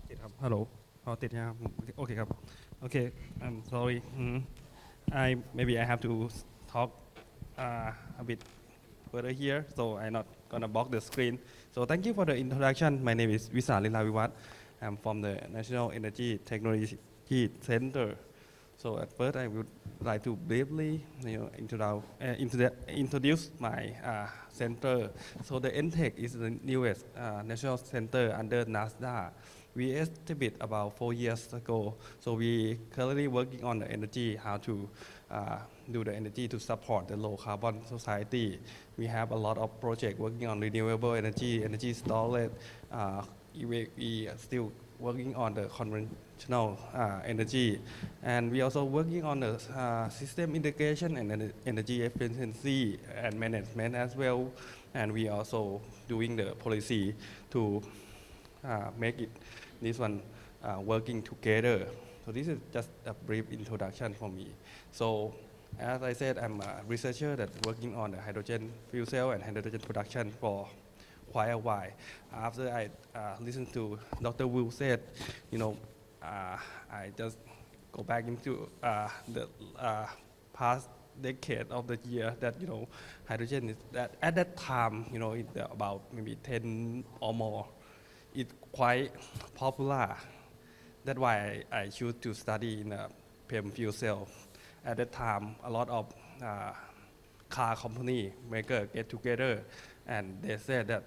ติดครับ Hello พอติดนะครับโอเคครับ Okay, I'm sorry. Maybe I have to talk a bit further here, so I'm not gonna block the screen. So thank you for the introduction. My name is Visan Lilaviwat. I'm from the National Energy Technology Center. So at first, I would like to briefly, introduce my center. So the NTEC is the newest national center under NASDA. We established about 4 years ago. So we currently working on the energy, how to do the energy to support the low carbon society. We have a lot of projects working on renewable energy, energy storage. We are still working on the conventional energy, and we also working on the system integration and energy efficiency and management as well. And we also doing the policy to make it this one working together. So this is just a brief introduction for me. So as I said, I'm a researcher that's working on the hydrogen fuel cell and hydrogen production for quite a while. After I listened to Dr. Wu said, I just go back into the past decade of the year that hydrogen is that at that time it's about maybe 10 or more. It's quite popular. That's why I choose to study in a PEM fuel cell. At that time, a lot of car company maker get together, and they said that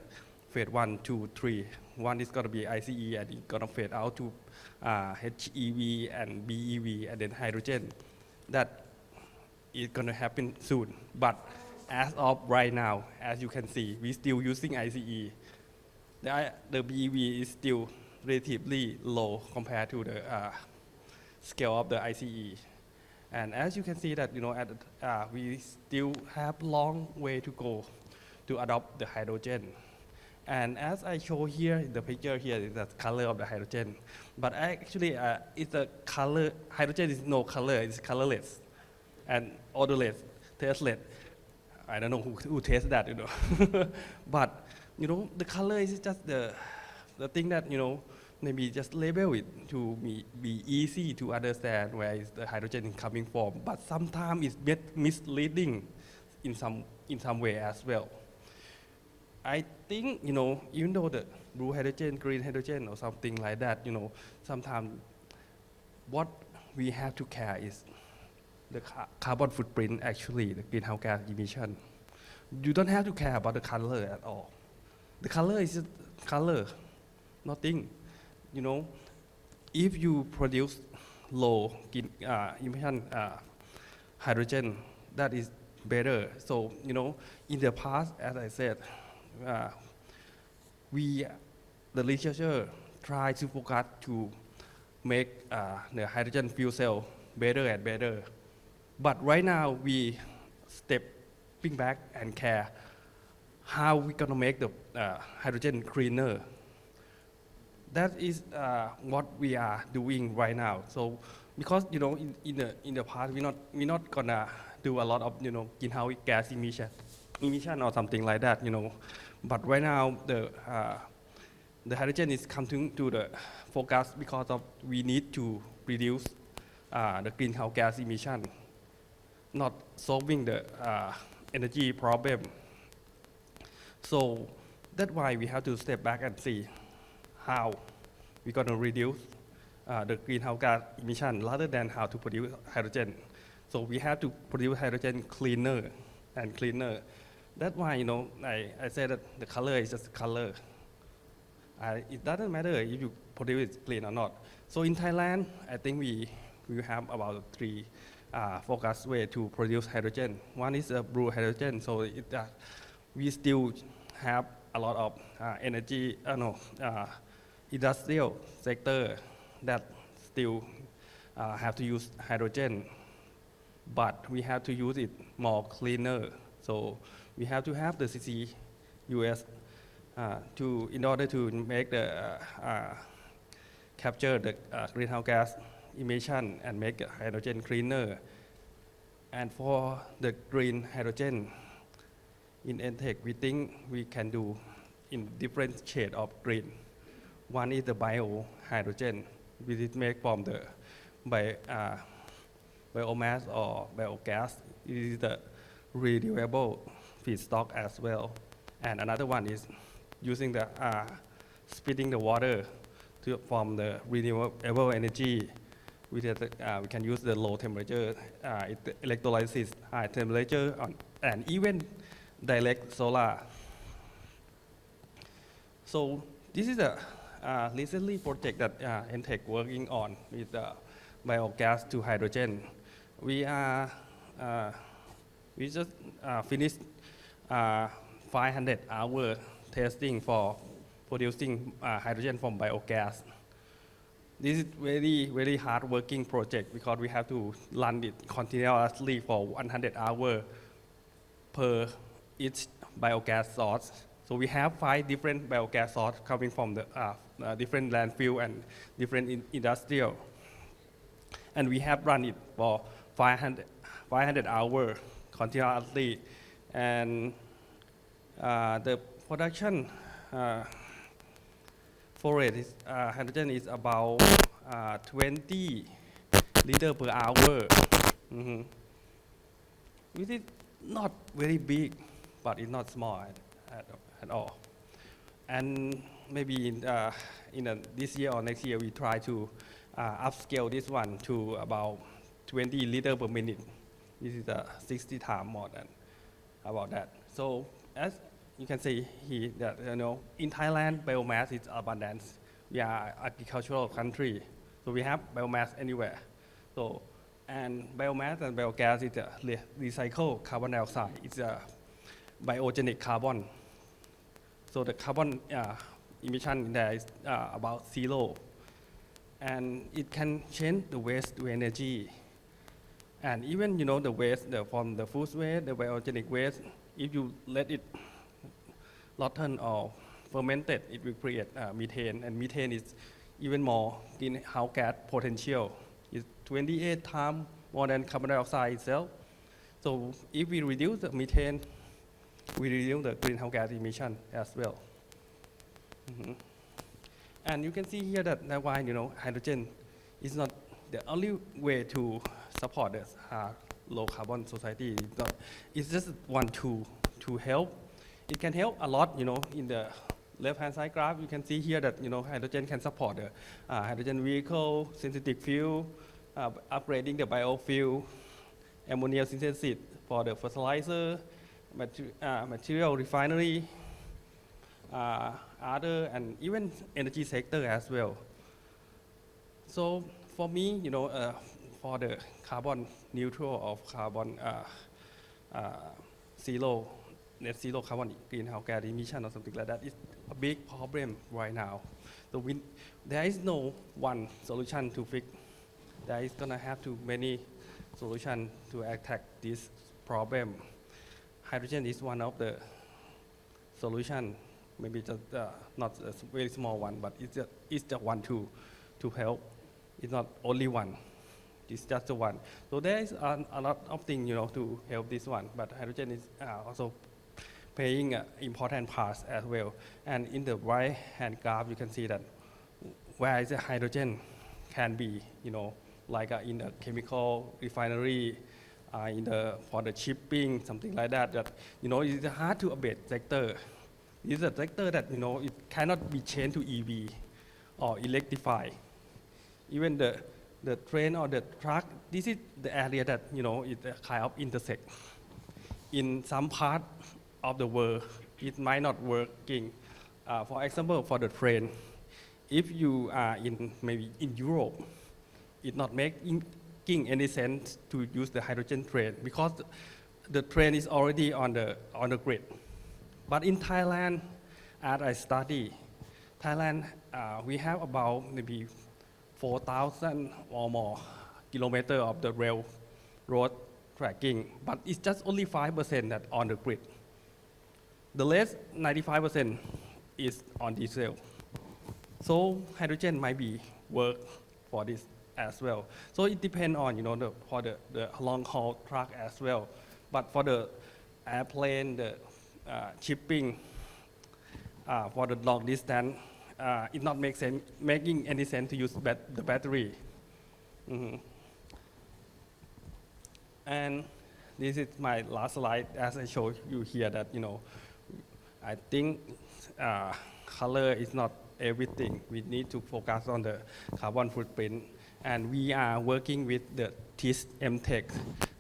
phase 1, 2, 3. One is going to be ICE, and it's going to fade out to HEV and BEV, and then hydrogen. That is going to happen soon. But as of right now, as you can see, we still using ICE. The BEV is still relatively low compared to the scale of the ICE. And as you can see that we still have long way to go to adopt the hydrogen. And as I show here in the picture here is the color of the hydrogen. But actually it's a color, hydrogen is no color, it's colorless and odorless, tasteless. I don't know who tastes that, But the color is just the thing that maybe just label it to be easy to understand where is the hydrogen coming from. But sometimes it's misleading in some way as well. I think even though the blue hydrogen, green hydrogen, or something like that, sometimes what we have to care is the carbon footprint, actually, the greenhouse gas emission. You don't have to care about the color at all. The color is just color, nothing. If you produce low emission hydrogen, that is better. So, in the past, as I said, the researcher try to focus to make the hydrogen fuel cell better and better. But right now, we stepping back and care how we gonna make the hydrogen cleaner. That is what we are doing right now. So because in the past we're not gonna do a lot of greenhouse gas emission or something like that. But right now the hydrogen is coming to the focus because of we need to reduce the greenhouse gas emission, not solving the energy problem. So that's why we have to step back and see how we're going to reduce the greenhouse gas emission rather than how to produce hydrogen. So we have to produce hydrogen cleaner and cleaner. That's why I said that the color is just color. It doesn't matter if you produce it clean or not. So in Thailand, I think we have about 3 focused way to produce hydrogen. One is blue hydrogen, so we still have a lot of energy, industrial sector that still have to use hydrogen, but we have to use it more cleaner. So we have to have the CCUS in order to make the capture the greenhouse gas emission and make hydrogen cleaner. And for the green hydrogen, in ENTEC, we think we can do in different shade of green. One is the biohydrogen, which is made from the biomass or biogas. It is the renewable feedstock as well. And another one is using the splitting the water to form the renewable energy. We can use the low temperature electrolysis, high temperature, and even direct solar. So this is a recently project that ENTEC working on with biogas to hydrogen. We just finished 500-hour testing for producing hydrogen from biogas. This is very hard working project because we have to run it continuously for 100 hours per each biogas source. So we have 5 different biogas sources coming from the different landfill and different industrial. And we have run it for 500 hours continuously. And the production flow rate is hydrogen is about 20 liters per hour. Which is not very big, but it's not small at all. And maybe in this year or next year, we try to upscale this one to about 20 liters per minute. This is 60 times more than about that. So as you can see here that in Thailand, biomass is abundant. We are an agricultural country, so we have biomass anywhere. So and biomass and biogas is a recycled carbon dioxide. It's a biogenic carbon. So the carbon emission there is about 0, and it can change the waste to energy. And even the waste from the food waste, the biogenic waste, if you let it rotten or fermented, it will create methane, and methane is even more greenhouse gas potential. It's 28 times more than carbon dioxide itself. So if we reduce the methane, we reduce the greenhouse gas emission as well. And you can see here that's why hydrogen is not the only way to support this low carbon society. It's just one tool to help. It can help a lot, in the left-hand side graph, you can see here that, hydrogen can support the hydrogen vehicle, synthetic fuel, upgrading the biofuel, ammonia synthesis for the fertilizer, material refinery, other, and even energy sector as well. So for me, for the carbon neutral of carbon net zero carbon greenhouse gas emission or something like that is a big problem right now. So there is no one solution to fix. There is gonna have to many solutions to attack this problem. Hydrogen is one of the solution, maybe just not a very small one, but it's just one to help. It's not only one. It's just the one. So there is a lot of things, to help this one. But hydrogen is also playing an important part as well. And in the right-hand graph, you can see that where is the hydrogen can be, like in a chemical refinery, for the shipping, something like that. That it's a hard to abate sector. It's a sector that it cannot be changed to EV or electrify. Even the train or the truck, this is the area that it kind of intersect. In some part of the world, it might not working. For example, for the train, if you are maybe in Europe, it not make making any sense to use the hydrogen train because the train is already on the grid. But in Thailand, as I study, Thailand, we have about maybe 4,000 or more kilometers of the railroad tracking, but it's just only 5% that on the grid. The rest, 95%, is on diesel. So hydrogen might be work for this as well. So it depends on, for the long haul truck as well. But for the airplane, the shipping, for the long distance, it not making any sense to use the battery. And this is my last slide, as I showed you here that, I think color is not everything. We need to focus on the carbon footprint. And we are working with the TIS MTech.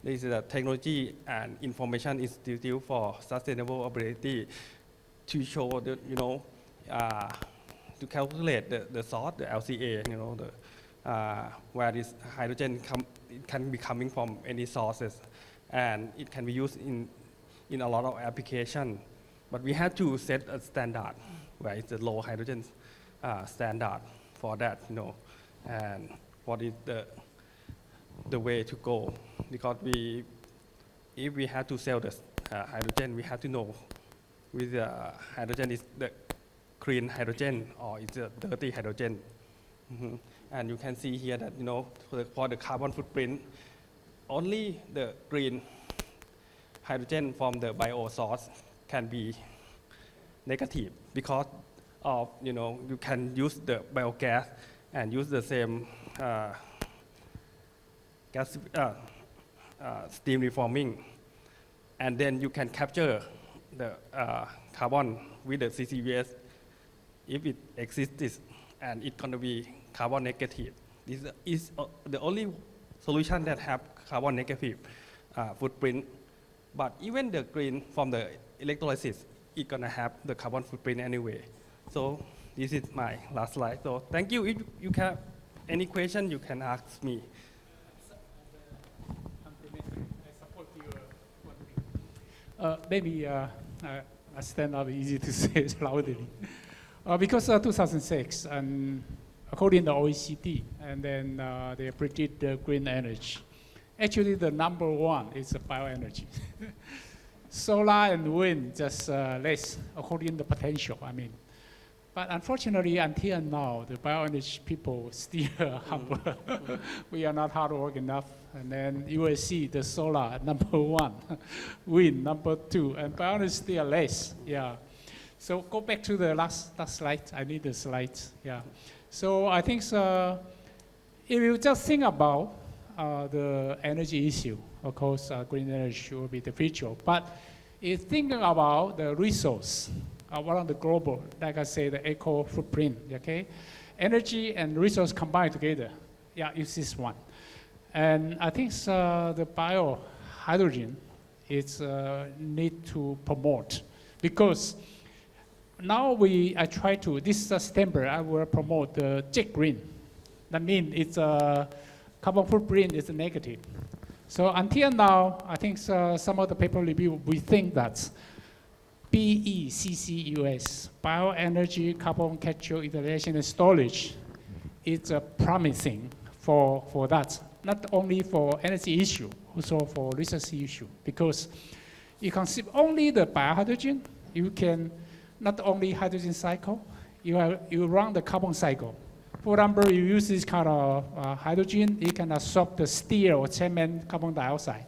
This is a Technology and Information Institute for Sustainable Mobility to show the, to calculate the source, the LCA, where this hydrogen can be coming from any sources. And it can be used in a lot of applications. But we have to set a standard, where it's a low hydrogen standard for that, and what is the way to go. Because if we have to sell the hydrogen, we have to know whether the hydrogen is the clean hydrogen or it's a dirty hydrogen. And you can see here that, for the carbon footprint, only the green hydrogen from the bio source can be negative because of, you can use the biogas and use the same gas, steam reforming. And then you can capture the carbon with the CCUS if it exists, and it's going to be carbon negative. This is the only solution that have carbon negative footprint. But even the green from the electrolysis, it's going to have the carbon footprint anyway. So this is my last slide. So thank you. If you have any question, you can ask me. I support you. Maybe I stand up, easy to say it loudly. Because 2006, and according to OECD, and then they predict the green energy. Actually, the number one is the bioenergy. Solar and wind just less, according to the potential, But unfortunately, until now, the bioenergy people still humble. We are not hard work enough. And then you will see the solar, number one, wind, number two, and bioenergy still less, yeah. So go back to the last slide. I need the slides, yeah. So I think if you just think about the energy issue, of course, green energy will be the future. But if thinking about the resource around the global, like I say, the eco footprint, okay? Energy and resource combined together, yeah, is this one. And I think the biohydrogen is need to promote because now I try to, this September, I will promote the jet green. That means it's carbon footprint is negative. So until now, I think some of the paper review, we think that BECCUS, bioenergy, carbon capture, utilization, and storage, is promising for that. Not only for energy issue, also for resource issue. Because you can see only the biohydrogen, you can not only hydrogen cycle, you run the carbon cycle. For example, you use this kind of hydrogen, it can absorb the steel or cement carbon dioxide,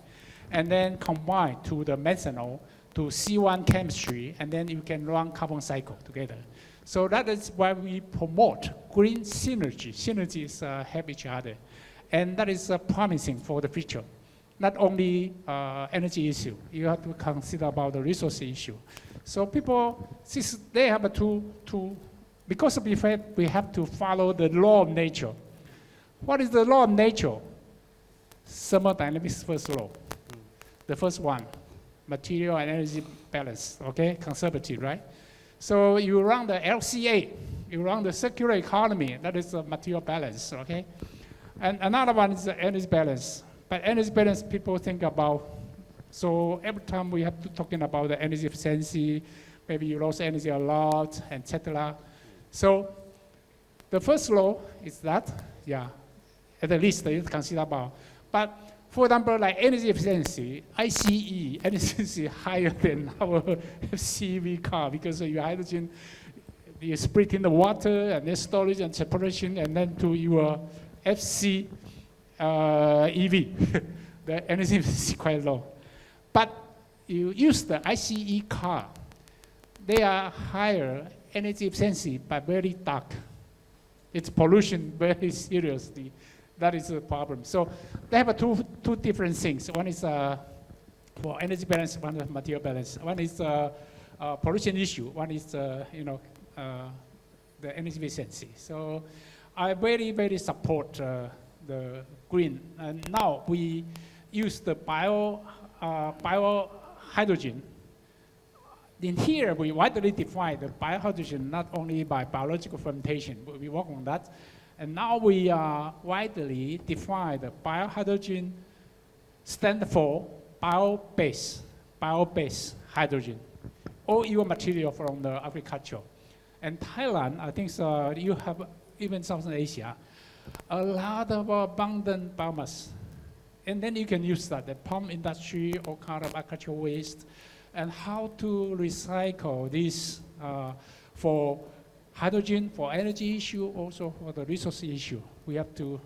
and then combine to the methanol to C1 chemistry, and then you can run carbon cycle together. So that is why we promote green synergy. Synergies help each other. And that is promising for the future. Not only energy issue, you have to consider about the resource issue. So people, since they have because of the fact we have to follow the law of nature. What is the law of nature? Thermodynamics first law. The first one, material and energy balance, okay? Conservative, right? So you run the LCA, you run the circular economy, that is the material balance, okay? And another one is the energy balance. But energy balance, people think about, so every time we have to talking about the energy efficiency, maybe you lost energy a lot, etc. So the first law is that, yeah, at the least you consider about. But for example, like energy efficiency, ICE energy efficiency higher than our FCV car because your hydrogen, you split in the water and then storage and separation and then to your FC EV, the energy efficiency is quite low. But you use the ICE car, they are higher energy efficiency but very dark. It's pollution very seriously. That is a problem. So they have two different things. One is for energy balance, one is material balance. One is pollution issue. One is the energy efficiency. So I very, very support the green. And now we use the bio hydrogen. In here, we widely define the biohydrogen not only by biological fermentation, but we work on that. And now we widely define the biohydrogen stand for bio-based hydrogen, or your material from the agriculture. And Thailand, I think you have, even Southern Asia, a lot of abundant biomass. And then you can use that, the palm industry or kind of agricultural waste, and how to recycle this for hydrogen, for energy issue, also for the resource issue. We have to,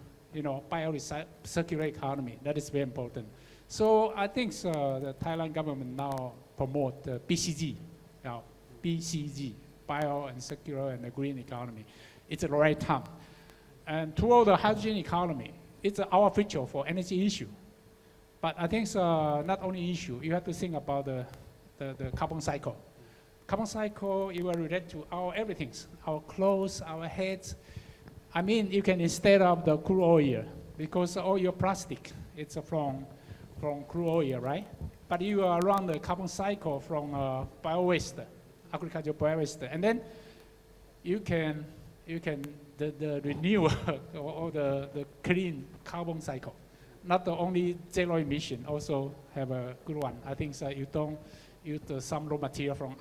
circular economy. That is very important. So I think the Thailand government now promote the BCG, BCG, bio and circular and the green economy. It's the right time. And toward the hydrogen economy, it's our future for energy issue. But I think not only issue, you have to think about the carbon cycle. Carbon cycle, it will relate to our everything, our clothes, our heads. I mean, you can instead of the crude oil, because all your plastic, it's from crude oil, right? But you run the carbon cycle from bio-waste, agricultural bio-waste, and then you can the renew or the clean carbon cycle. Not the only zero emission, also have a good one. I think you don't use some raw material from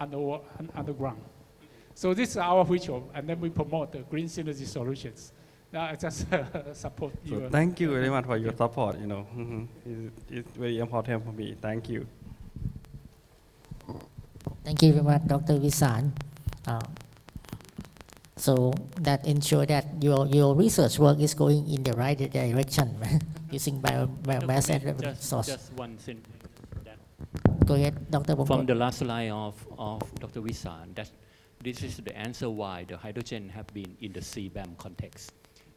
underground. So this is our future, and then we promote the green synergy solutions. I just support you. So thank you very much for your support. It's very important for me. Thank you. Thank you very much, Dr. Visan. So that ensure that your research work is going in the right direction, using biomass as a source. Just one sentence. Go ahead, Dr. Bongkot. From the last slide of Dr. Visan, that this is the answer why the hydrogen have been in the CBAM context.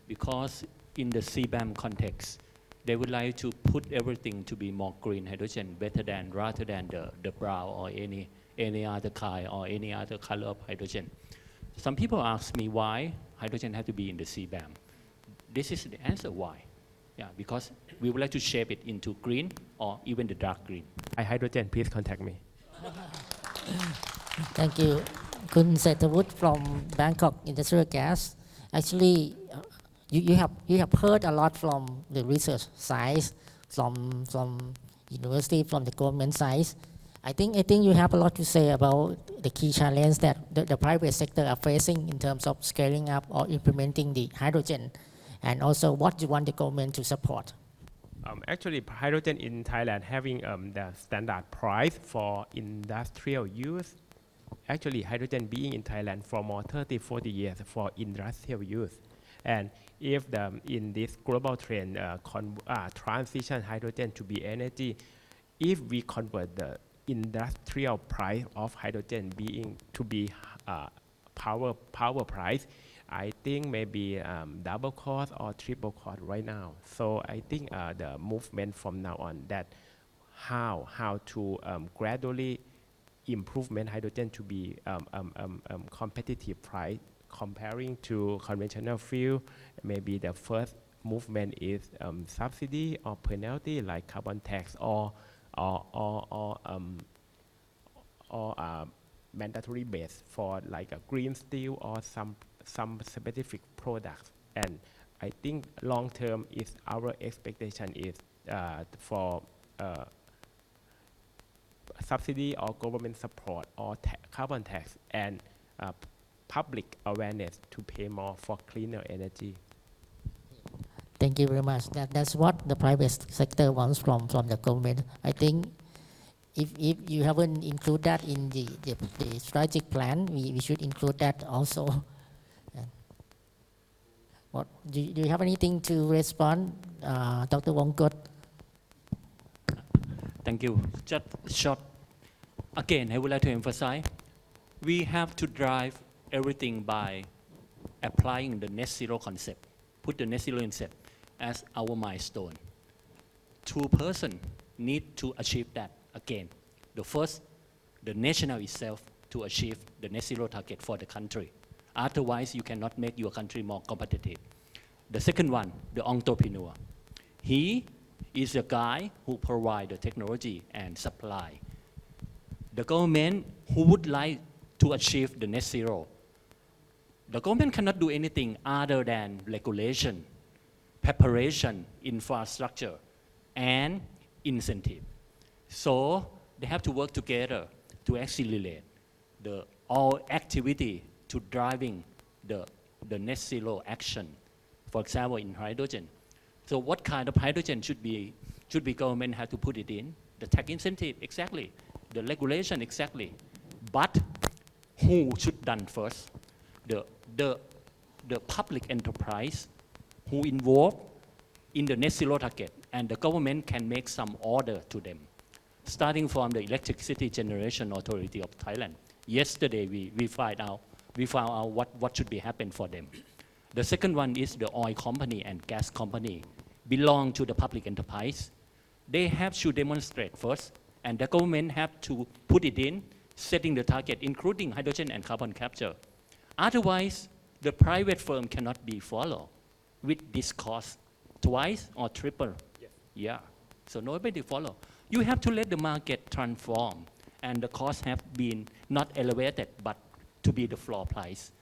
Because in the CBAM context, they would like to put everything to be more green hydrogen rather than the brown or any other kind or any other color of hydrogen. Some people ask me why hydrogen have to be in the CBAM. This is the answer why. Yeah, because we would like to shape it into green or even the dark green. Hydrogen, please contact me. Thank you. Kun Setavut from Bangkok Industrial Gas. Actually, you have heard a lot from the research side, from university, from the government side. I think you have a lot to say about the key challenge that the private sector are facing in terms of scaling up or implementing the hydrogen, and also what you want the government to support. Actually, hydrogen in Thailand having the standard price for industrial use. Actually, hydrogen being in Thailand for more 30-40 years for industrial use. And if in this global trend transition hydrogen to be energy, if we convert the industrial price of hydrogen being to be power price, I think maybe double cost or triple cost right now. So I think the movement from now on that how to gradually improvement hydrogen to be competitive price comparing to conventional fuel. Maybe the first movement is subsidy or penalty like carbon tax or mandatory base for like a green steel or some specific products. And I think long term is our expectation is for subsidy or government support or carbon tax and public awareness to pay more for cleaner energy. Thank you very much. That's what the private sector wants from the government. I think if you haven't included that in the strategic plan, we should include that also. What do you have anything to respond, Dr. Wongkut? Thank you. Just short. Again, I would like to emphasize, we have to drive everything by applying the net zero concept. Put the net zero concept as our milestone. Two persons need to achieve that again. The first, the national itself to achieve the net zero target for the country. Otherwise, you cannot make your country more competitive. The second one, the entrepreneur. He is a guy who provides the technology and supply. The government who would like to achieve the net zero, the government cannot do anything other than regulation, preparation, infrastructure, and incentive. So they have to work together to accelerate all activity to driving the net zero action. For example, in hydrogen. So what kind of hydrogen should be government have to put it in? The tax incentive, exactly. The regulation, exactly. But who should done first? The public enterprise who involved in the net zero target, and the government can make some order to them. Starting from the Electricity Generation Authority of Thailand. Yesterday we found out what should be happen for them. The second one is the oil company and gas company belong to the public enterprise. They have to demonstrate first, and the government have to put it in, setting the target, including hydrogen and carbon capture. Otherwise, the private firm cannot be followed with this cost twice or triple. Yes. Yeah, so nobody follow. You have to let the market transform, and the costs have been not elevated, but to be the floor price,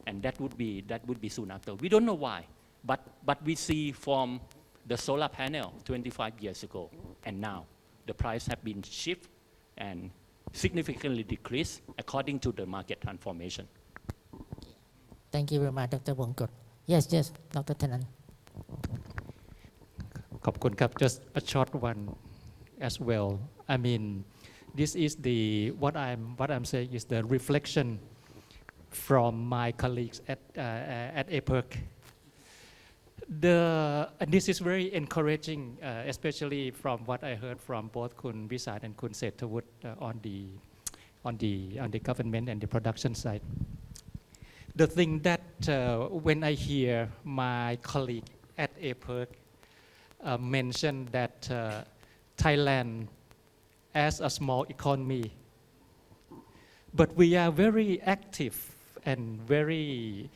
and that would be soon after. We don't know why, but we see from the solar panel 25 years ago, and now the price have been shift and significantly decreased according to the market transformation. Thank you very much, Dr. Wongkut. Yes, Dr. Tenan. ขอบคุณครับ just a short one as well. I mean, this is what I'm saying is the reflection from my colleagues at APERC. And this is very encouraging, especially from what I heard from both Kun Visat and Kun Sethavut on the government and the production side. The thing that when I hear my colleague at APERC mention that Thailand as a small economy, but we are very active and very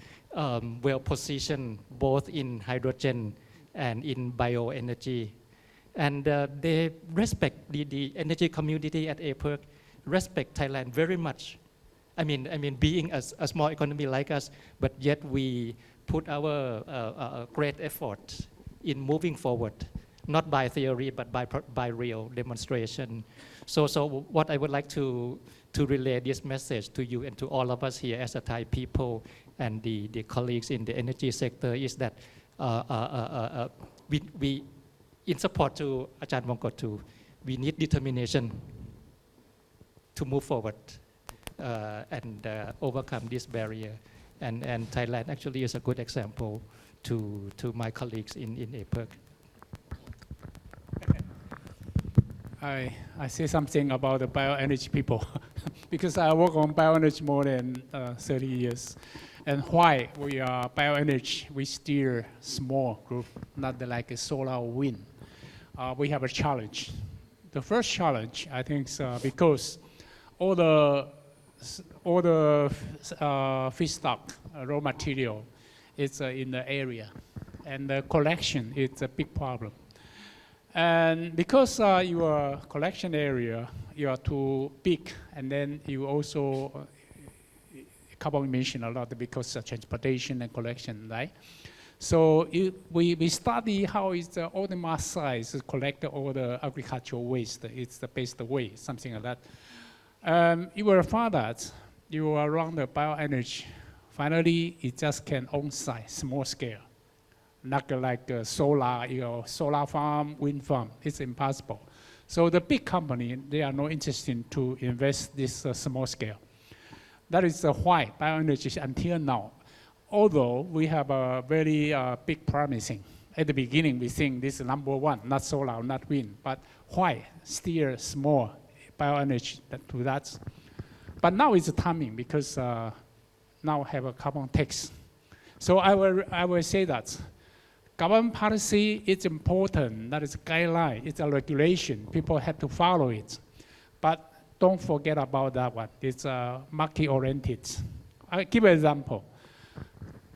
well positioned both in hydrogen and in bioenergy, and they respect the energy community at APERC respect Thailand very much. I mean, being a small economy like us, but yet we put our great effort in moving forward, not by theory, but by real demonstration. So what I would like to relay this message to you and to all of us here as a Thai people and the colleagues in the energy sector is that we in support to Ajahn Wongkut too, we need determination to move forward and overcome this barrier. And Thailand actually is a good example to my colleagues in APERC. I say something about the bioenergy people because I work on bioenergy more than 30 years. And why we are bioenergy, we still small group, not like a solar or wind. We have a challenge. The first challenge, I think, is because all the feedstock, raw material, is in the area, and the collection is a big problem. And because your collection area, you are too big, and then you also carbon emission a lot because of transportation and collection, right? So we study how is the all the mass size collect all the agricultural waste. It's the best way, something like that. You will find that you are around the bioenergy. Finally, it just can on-site, small scale. Not like solar, solar farm, wind farm. It's impossible. So the big company, they are not interested to invest this small scale. That is why bioenergy until now, although we have a very big promising. At the beginning, we think this is number one, not solar, not wind. But why still small bioenergy to that? But now it's the timing because now have a carbon tax. So I will say that government policy is important. That is a guideline. It's a regulation. People have to follow it. But don't forget about that one. It's market-oriented. I'll give an example.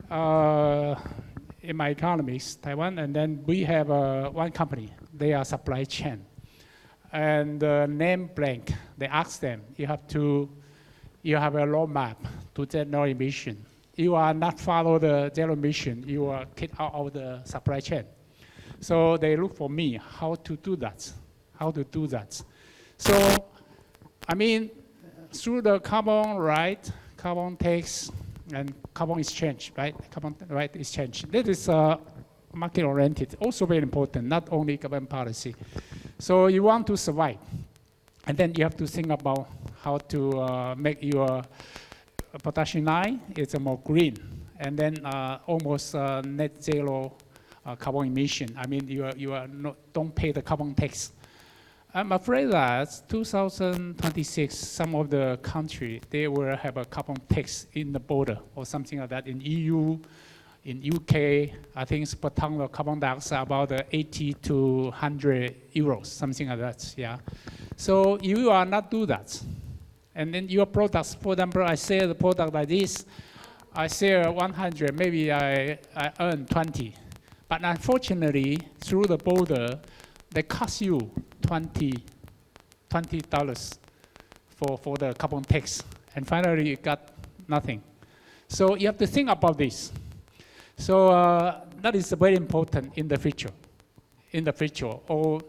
In my economics, Taiwan, and then we have one company. They are supply chain. And name blank, they ask them, you have a roadmap to zero emission. You are not follow the zero emission, you are kicked out of the supply chain. So they look for me, how to do that. So, I mean, through the carbon right, carbon tax, and carbon exchange, right? Carbon right exchange. That is market-oriented, also very important, not only government policy. So you want to survive, and then you have to think about how to make your production line it's more green, and then almost net zero carbon emission. I mean, you are not, don't pay the carbon tax. I'm afraid that 2026, some of the country, they will have a carbon tax in the border or something like that. In EU, in UK, I think it's per ton of carbon dioxide about 80 to 100 euros, something like that, yeah. So you are not do that. And then your products, for example, I sell the product like this, I sell 100, maybe I earn 20. But unfortunately, through the border, they cost you $20 for the carbon tax. And finally, you got nothing. So you have to think about this. So that is very important in the future. Or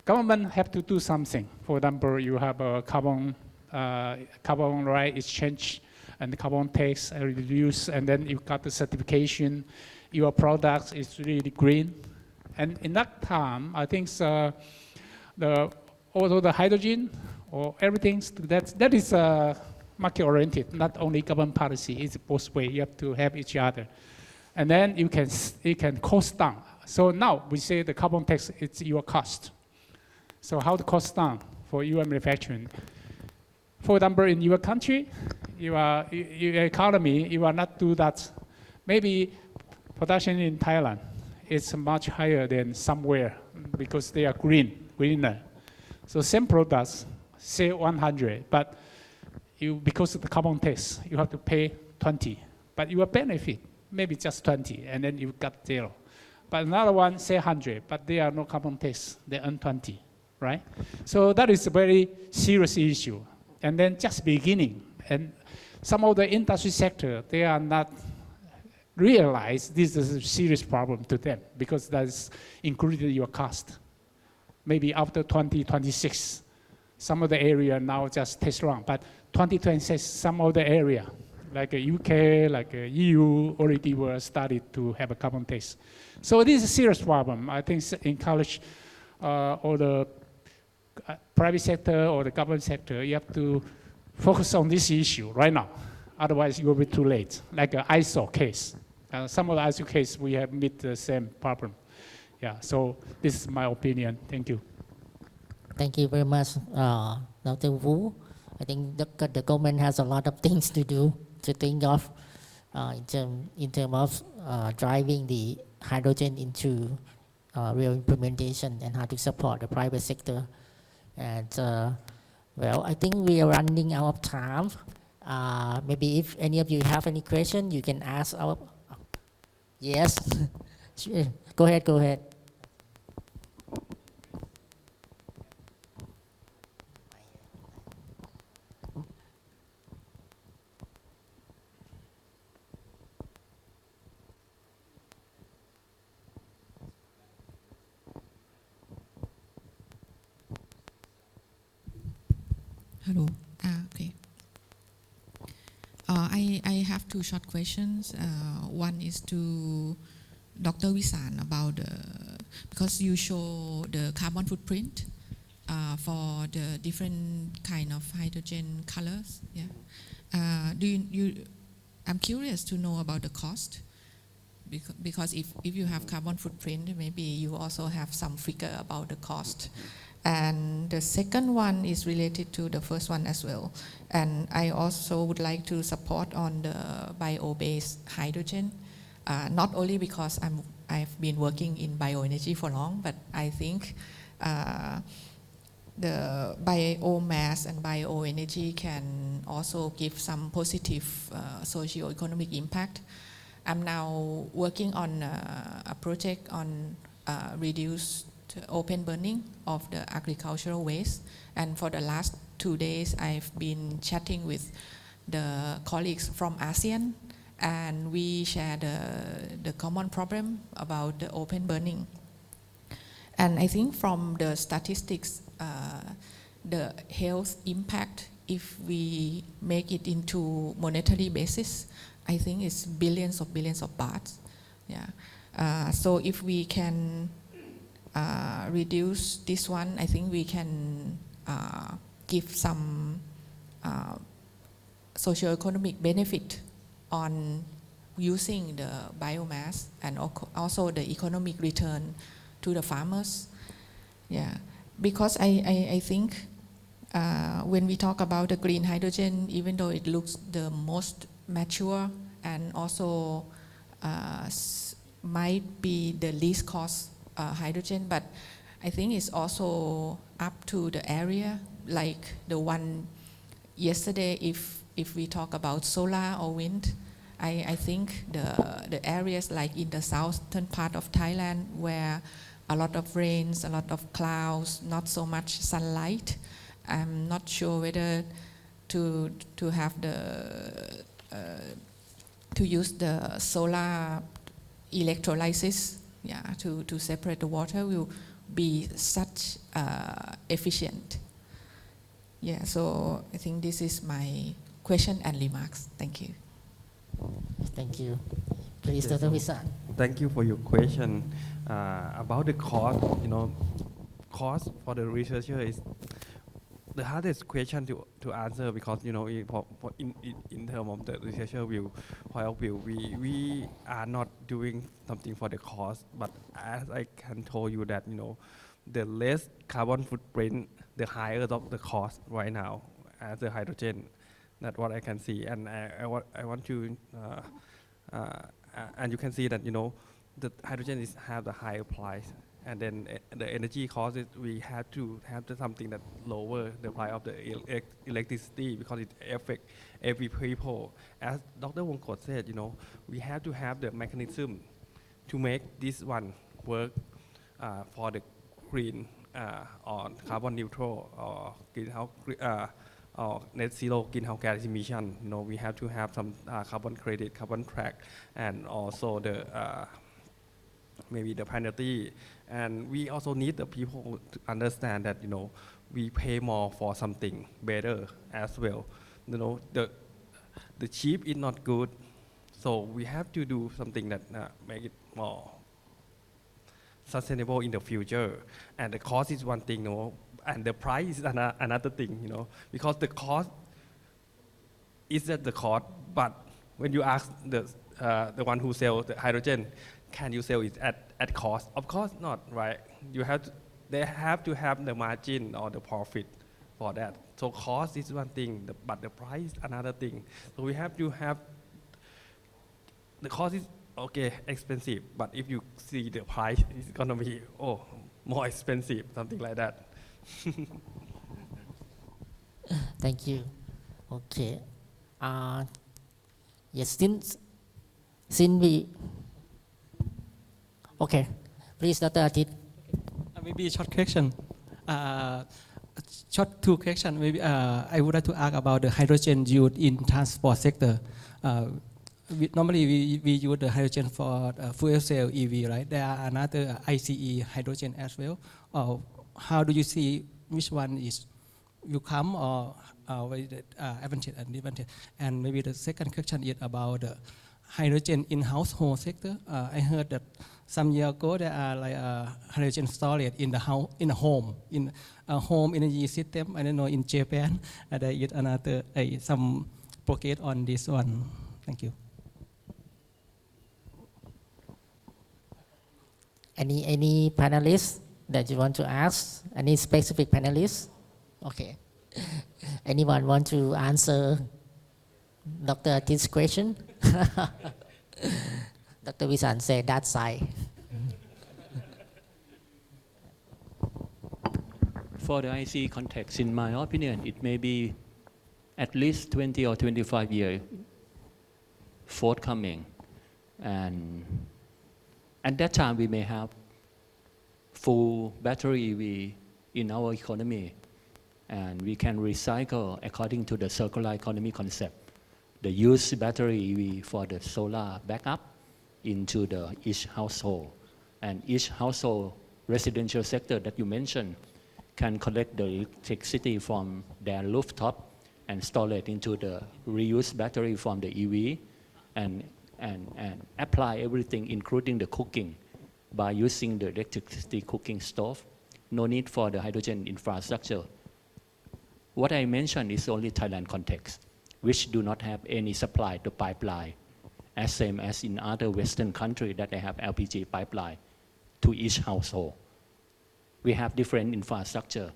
government have to do something. For example, you have a carbon right exchange and carbon tax reduce, and then you got the certification. Your product is really green. And in that time, I think although the hydrogen or everything, that is market-oriented, not only government policy, it's both ways. You have to have each other. And then you can cost down. So now we say the carbon tax, it's your cost. So how to cost down for your manufacturing? For example, in your country, your economy, you are not do that. Maybe production in Thailand is much higher than somewhere because they are greener. So same products, say 100, but because of the carbon tax, you have to pay 20. But your benefit, maybe just 20, and then you got 0. But another one, say 100, but they are no carbon tax, they earn 20, right? So that is a very serious issue. And then just beginning, and some of the industry sector, they are not realize this is a serious problem to them because that's included your cost. Maybe after 2026, some of the area now just test run, but 2026, some of the area, like UK, like EU, already were started to have a carbon tax. So this is a serious problem. I think encourage all the private sector or the government sector, you have to focus on this issue right now. Otherwise, it will be too late. Like an ISO case. Some of the ISO case, we have met the same problem. Yeah, so this is my opinion. Thank you. Thank you very much, Dr. Wu. I think the government has a lot of things to do, to think of in terms of driving the hydrogen into real implementation and how to support the private sector. And well, I think we are running out of time. Maybe if any of you have any question, you can ask our. Yes, go ahead. Hello. Okay. I have two short questions. One is to Dr. Wisan about because you show the carbon footprint for the different kind of hydrogen colors. Yeah. I'm curious to know about the cost, because if you have carbon footprint, maybe you also have some figure about the cost. And the second one is related to the first one as well. And I also would like to support on the bio-based hydrogen, not only because I've been working in bioenergy for long, but I think the biomass and bioenergy can also give some positive socio-economic impact. I'm now working on a project on reduced open burning of the agricultural waste, and for the last 2 days I've been chatting with the colleagues from ASEAN, and we share the common problem about the open burning. And I think from the statistics, the health impact, if we make it into monetary basis, I think it's billions of bahts. Yeah. So if we can reduce this one, I think we can give some socio-economic benefit on using the biomass, and also the economic return to the farmers. Yeah, because I think when we talk about the green hydrogen, even though it looks the most mature and also might be the least cost hydrogen, but I think it's also up to the area, like the one yesterday. If we talk about solar or wind, I think the areas like in the southern part of Thailand, where a lot of rains, a lot of clouds, not so much sunlight, I'm not sure whether to have to use the solar electrolysis, yeah, to separate the water will be such efficient. Yeah, so I think this is my question and remarks. Thank you. Thank you. Please, Dr. Wisan. Thank you for your question about the cost. Cost for the researcher is the hardest question to answer, because in terms of the researcher view, we are not doing something for the cost, but as I can tell you that the less carbon footprint, the higher the cost right now as the hydrogen. That's what I can see, and I want to and you can see that the hydrogen have the higher price. And then the energy cost, we have to have something that lower the price of the electricity, because it affects every people. As Dr. Wongkot said, we have to have the mechanism to make this one work for the green or carbon neutral or greenhouse or net zero greenhouse gas emission. We have to have some carbon credit, carbon track, and also the maybe the penalty. And we also need the people to understand that we pay more for something better as well. The cheap is not good, so we have to do something that make it more sustainable in the future. And the cost is one thing, and the price is another thing, because the cost is that the cost. But when you ask the one who sells the hydrogen, can you sell it at cost? Of course not, right? They have to have the margin or the profit for that. So cost is one thing, but the price is another thing. So we have to have, the cost is okay, expensive, but if you see the price, it's gonna be more expensive, something like that. Thank you. Okay. Yes, since we. Okay, please, Dr. Atit. Maybe a short question. Short two questions. Maybe I would like to ask about the hydrogen used in transport sector. Normally we use the hydrogen for fuel cell EV, right? There are another ICE hydrogen as well. How do you see which one is will come, or with advantage and disadvantage? And maybe the second question is about the hydrogen in household sector. I heard that some year ago there are like hydrogen storage in the house, in a home, in a home energy system. I don't know, in Japan there is another some progress on this one. Thank you. Any panelists that you want to ask? Any specific panelists? Okay. Anyone want to answer Dr. Atit's question? Dr. Visan said that side. For the IC context, in my opinion, it may be at least 20 or 25 years forthcoming. And at that time, we may have full battery EV in our economy, and we can recycle according to the circular economy concept. The used battery EV for the solar backup into each household. And each household residential sector that you mentioned can collect the electricity from their rooftop and store it into the reused battery from the EV and apply everything, including the cooking, by using the electricity cooking stove. No need for the hydrogen infrastructure. What I mentioned is only Thailand context, which do not have any supply to pipeline, as same as in other Western countries that they have LPG pipeline to each household. We have different infrastructure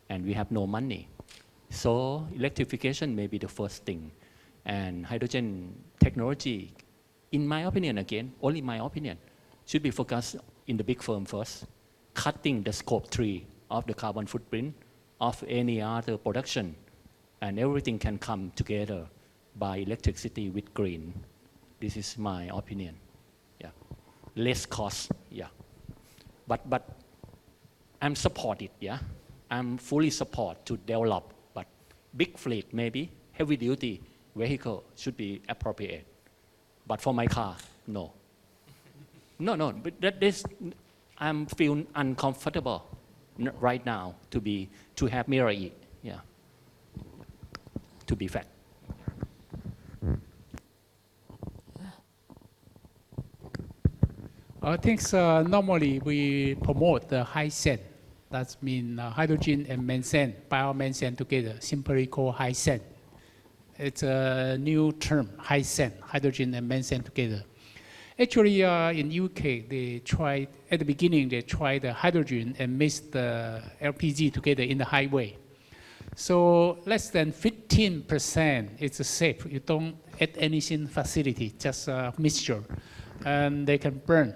and we have no money. So electrification may be the first thing. And hydrogen technology, in my opinion again, only my opinion, should be focused in the big firm first, cutting the scope 3 of the carbon footprint of any other production, and everything can come together by electricity with green. This is my opinion. Yeah, less cost. Yeah, but I'm supported. Yeah, I'm fully support to develop. But big fleet maybe heavy duty vehicle should be appropriate. But for my car, no. No. But I'm feeling uncomfortable right now to have mirror E. Yeah. To be fact. I think normally we promote the high sen. That means hydrogen and methane, biomethane together, simply called high sen. It's a new term, high sen, hydrogen and methane together. Actually, in UK, they tried, at the beginning, they tried the hydrogen and mixed the LPG together in the highway. So less than 15% it's safe. You don't add anything facility, just a mixture. And they can burn.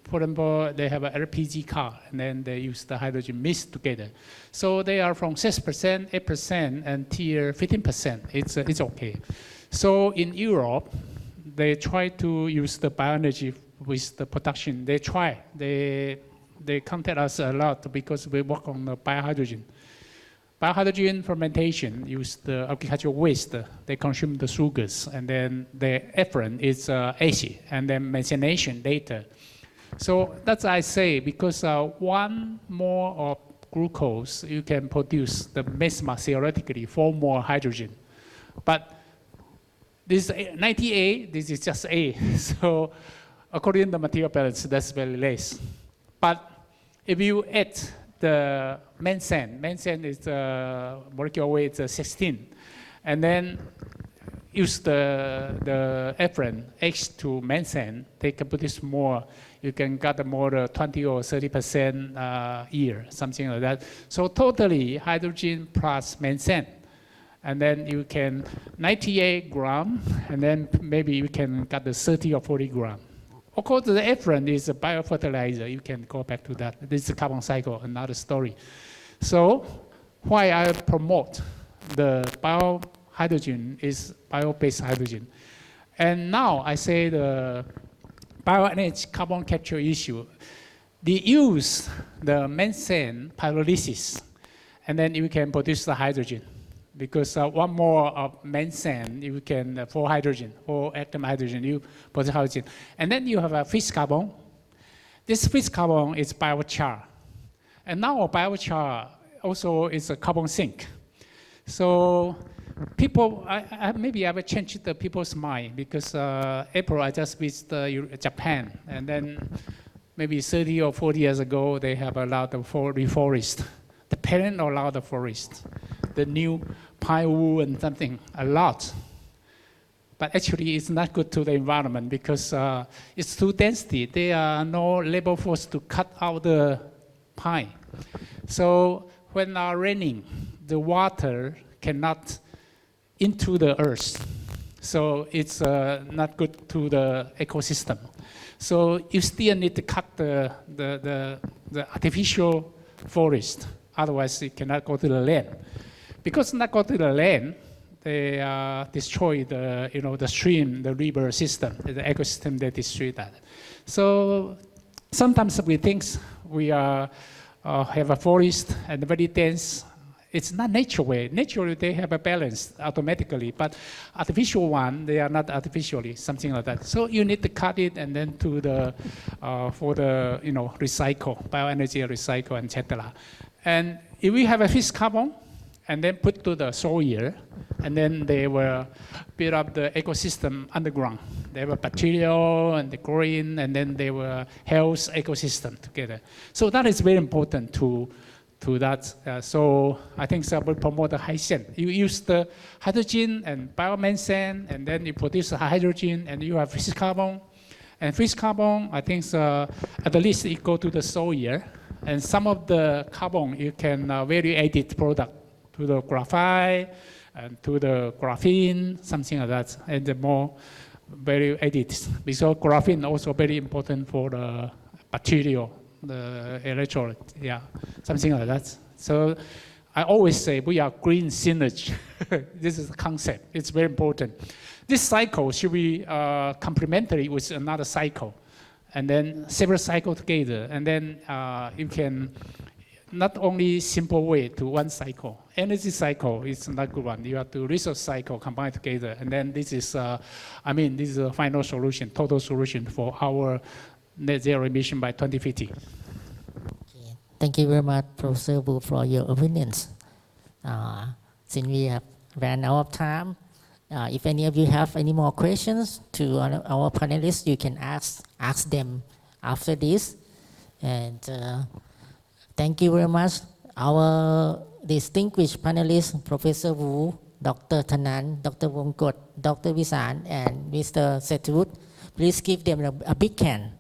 For example, they have an LPG car, and then they use the hydrogen mixed together. So they are from 6%, 8%, until 15%. It's okay. So in Europe, they try to use the bioenergy with the production. They try. They contact us a lot because we work on the biohydrogen. Biohydrogen fermentation use the agricultural waste. They consume the sugars, and then the effluent is acid, and then methanation later. So that's I say, because one more of glucose, you can produce the mesma theoretically 4 more hydrogen. But this 90A, this is just A. So according to the material balance, that's very less. But if you add the methane is the molecular weight 16, and then use the effluent H to methane, they can produce more. You can get more 20 or 30% year, something like that. So totally hydrogen plus methane. And then you can 98 gram, and then maybe you can get the 30 or 40 gram. Of course, the effluent is a biofertilizer. You can go back to that. This is a carbon cycle, another story. So why I promote the biohydrogen is bio-based hydrogen. And now I say the bioenergy carbon capture issue. They use the methane pyrolysis, and then you can produce the hydrogen. Because one more of methane, you can, for hydrogen, for atom hydrogen, you produce hydrogen. And then you have a fixed carbon. This fixed carbon is biochar. And now biochar also is a carbon sink. So people, maybe I will change the people's mind because April I just visited Japan, and then maybe 30 or 40 years ago they have allowed the reforest. The parent allowed the forest, the new pine wood and something a lot. But actually it's not good to the environment because it's too density. There are no labor force to cut out the pine. So when raining, the water cannot into the earth. So it's not good to the ecosystem. So you still need to cut the artificial forest. Otherwise it cannot go to the land. Because not go to the land, they destroy the stream, the river system, the ecosystem, they destroy that. So sometimes we think we have a forest and very dense. It's not natural way. Naturally, they have a balance automatically, but artificial one, they are not artificially, something like that. So you need to cut it and then to the, for the, recycle, bioenergy recycle, etc. And if we have a fixed carbon, and then put to the soil, and then they will build up the ecosystem underground. They have a bacteria and the growing, and then they will health ecosystem together. So that is very important to that. So I think that will promote the hydrogen. You use the hydrogen and biomethane, and then you produce the hydrogen, and you have fixed carbon. And fixed carbon, I think at least it go to the soil, and some of the carbon you can value added product to the graphite and to the graphene, something like that, and the more value added. Because graphene also very important for the material, the electrolyte, yeah, something like that. So I always say we are green synergy. This is the concept. It's very important. This cycle should be complementary with another cycle, and then several cycles together, and then you can not only simple way to one cycle. Energy cycle is not good one. You have to resource cycle combined together, and then this is, this is a final solution, total solution for our net zero emission by 2050. Okay. Thank you very much, Professor Wu, for your opinions. Since we have ran out of time, if any of you have any more questions to our panelists, you can ask them after this. And thank you very much. Our distinguished panelists, Professor Wu, Dr. Thanan, Dr. Wongkot, Dr. Visan, and Mr. Setut. Please give them a big hand.